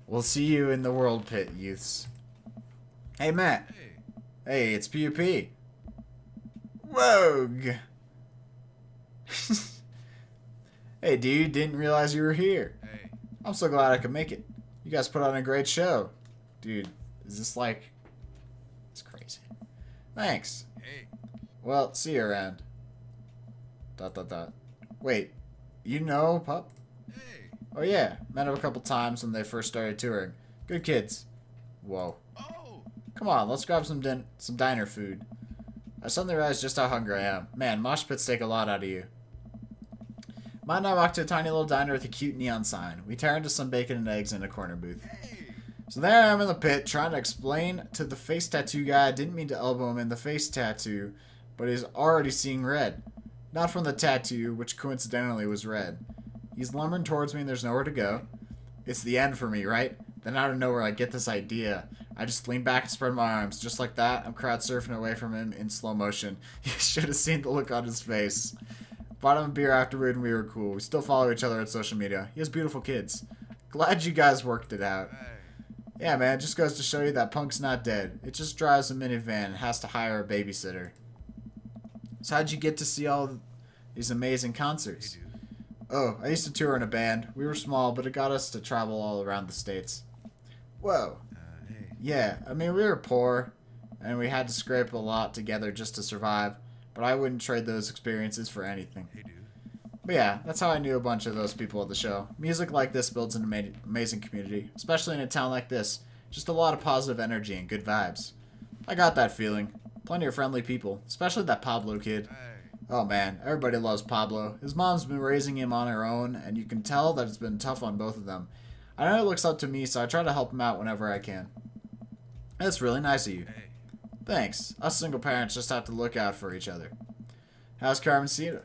We'll see you in the world pit, youths. Hey, Matt.
Hey.
Hey, it's PUP. Rogue. Hey, dude, didn't realize you were here.
Hey.
I'm so glad I could make it. You guys put on a great show. Dude, is this like... It's crazy. Thanks.
Hey.
Well, see you around. ... Wait, you know Pup?
Hey.
Oh yeah, met him a couple times when they first started touring. Good kids. Whoa.
Oh.
Come on, let's grab some diner food. I suddenly realized just how hungry I am. Man, mosh pits take a lot out of you. Matt and I walked to a tiny little diner with a cute neon sign. We tear into some bacon and eggs in a corner booth.
Hey.
So there I am in the pit, trying to explain to the face tattoo guy I didn't mean to elbow him in the face tattoo, but he's already seeing red. Not from the tattoo, which coincidentally was red. He's lumbering towards me and there's nowhere to go. It's the end for me, right? Then out of nowhere I get this idea. I just lean back and spread my arms. Just like that, I'm crowd surfing away from him in slow motion. You should have seen the look on his face. Bought him a beer afterward and we were cool. We still follow each other on social media. He has beautiful kids. Glad you guys worked it out.
Hey.
Yeah, man, it just goes to show you that Punk's not dead. It just drives a minivan and has to hire a babysitter. So how'd you get to see all these amazing concerts?
Hey, dude.
Oh, I used to tour in a band. We were small, but it got us to travel all around the States. Whoa.
Hey.
Yeah, I mean, we were poor, and we had to scrape a lot together just to survive, but I wouldn't trade those experiences for anything.
Hey, dude.
But yeah, that's how I knew a bunch of those people at the show. Music like this builds an amazing community, especially in a town like this. Just a lot of positive energy and good vibes. I got that feeling. Plenty of friendly people, especially that Pablo kid.
Hey.
Oh man, everybody loves Pablo. His mom's been raising him on her own, and you can tell that it's been tough on both of them. I know he looks up to me, so I try to help him out whenever I can. That's really nice of you.
Hey.
Thanks. Us single parents just have to look out for each other. How's Carmen Cita?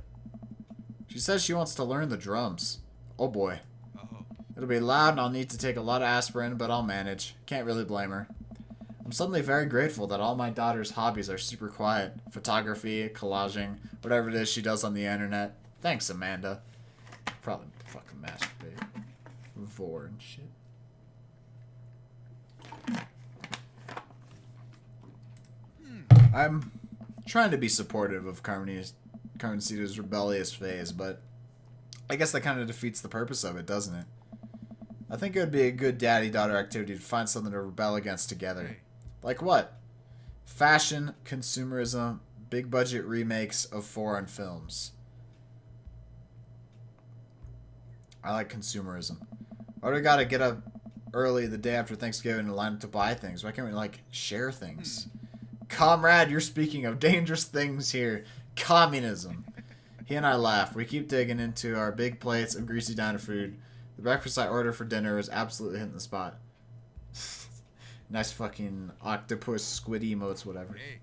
She says she wants to learn the drums. Oh boy.
Oh.
It'll be loud and I'll need to take a lot of aspirin, but I'll manage. Can't really blame her. I'm suddenly very grateful that all my daughter's hobbies are super quiet. Photography, collaging, whatever it is she does on the internet. Thanks, Amanda. Probably fucking masturbate. Vor and shit. I'm trying to be supportive of Carmen Cita's rebellious phase, but I guess that kind of defeats the purpose of it, doesn't it? I think it would be a good daddy-daughter activity to find something to rebel against together.
Hey.
Like what? Fashion, consumerism, big-budget remakes of foreign films. I like consumerism. Why do we gotta get up early the day after Thanksgiving and line up to buy things? Why can't we, like, share things? Comrade, you're speaking of dangerous things here. Communism. He and I laugh. We keep digging into our big plates of greasy diner food. The breakfast I ordered for dinner was absolutely hitting the spot. Nice fucking octopus, squid emotes, whatever.
Hey.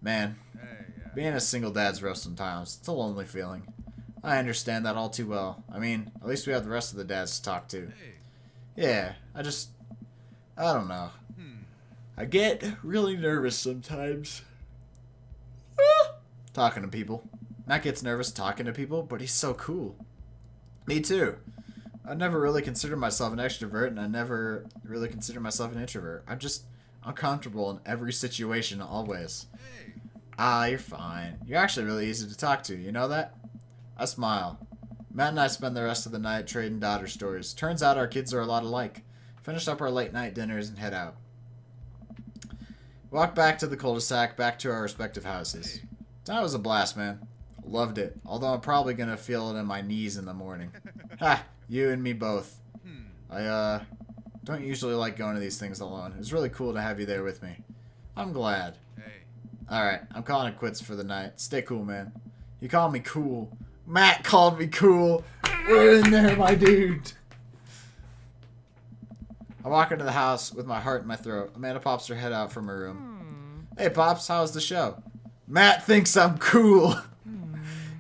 Man,
Hey. Yeah.
being a single dad's rough sometimes. It's a lonely feeling. I understand that all too well. I mean, at least we have the rest of the dads to talk to.
Hey.
Yeah, I don't know.
Hmm.
I get really nervous sometimes. Talking to people. Matt gets nervous talking to people, but he's so cool. Me too. I never really considered myself an extrovert, and I never really considered myself an introvert. I'm just uncomfortable in every situation, always.
Hey.
Ah, you're fine. You're actually really easy to talk to, you know that? I smile. Matt and I spend the rest of the night trading daughter stories. Turns out our kids are a lot alike. Finish up our late night dinners and head out. Walk back to the cul-de-sac, back to our respective houses. That was a blast, man. Loved it. Although I'm probably gonna feel it in my knees in the morning. Ha! You and me both. I, don't usually like going to these things alone. It was really cool to have you there with me. I'm glad. Alright, I'm calling it quits for the night. Stay cool, man. You called me cool. Matt called me cool. We're in there, my dude. I walk into the house with my heart in my throat. Amanda pops her head out from her room. Hey, Pops, how's the show? Matt thinks I'm cool.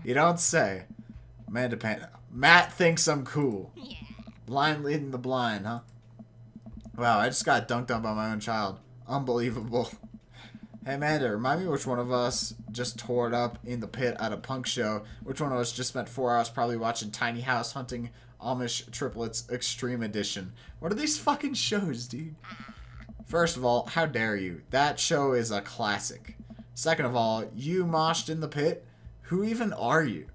You don't say. Matt thinks I'm cool. Blind leading the blind, huh? Wow, I just got dunked on by my own child. Unbelievable. Hey, Amanda, remind me which one of us just tore it up in the pit at a punk show. Which one of us just spent 4 hours probably watching Tiny House Hunting Amish Triplets Extreme Edition. What are these fucking shows, dude? First of all, how dare you? That show is a classic. Second of all, you moshed in the pit? Who even are you?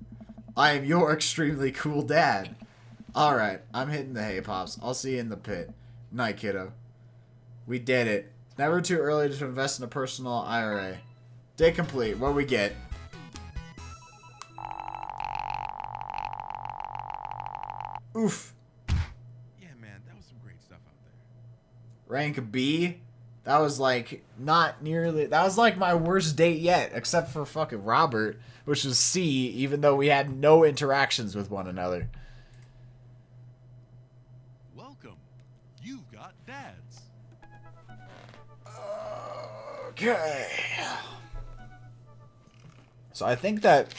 I am your extremely cool dad. Alright, I'm hitting the hay, Pops. I'll see you in the pit. Night, kiddo. We did it. It's never too early to invest in a personal IRA. Day complete. What we get? Oof.
Yeah, man, that was some great stuff out there.
Rank B? That was like not nearly. That was like my worst date yet, except for fucking Robert, which was C, even though we had no interactions with one another.
Welcome. You've got dads.
Okay. So I think that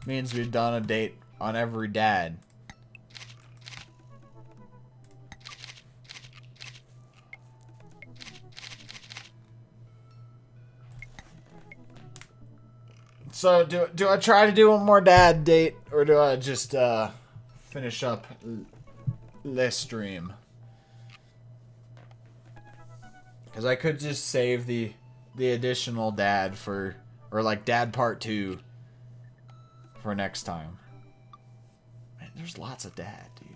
means we've done a date on every dad. So do I try to do one more dad date, or do I just finish up the stream? Because I could just save the additional dad for, or like dad part 2 for next time. Man, there's lots of dad, dude.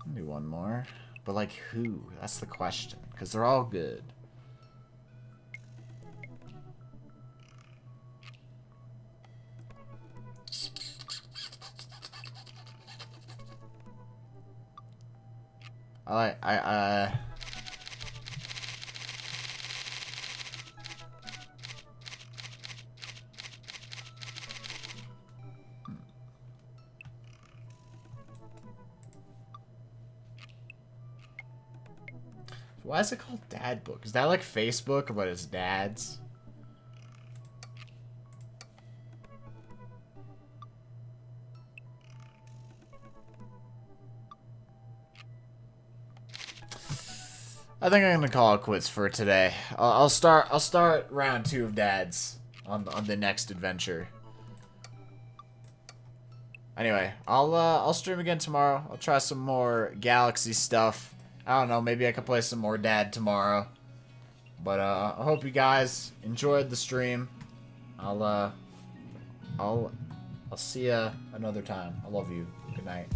I'll do one more, but like who? That's the question. Because they're all good. Why is it called Dad Book? Is that like Facebook, but it's dads? I think I'm gonna call it quits for today. I'll start round 2 of dads on the next adventure. Anyway, I'll stream again tomorrow. I'll try some more Galaxy stuff. I don't know, maybe I could play some more dad tomorrow. But I hope you guys enjoyed the stream. I'll see ya another time. I love you. Good night.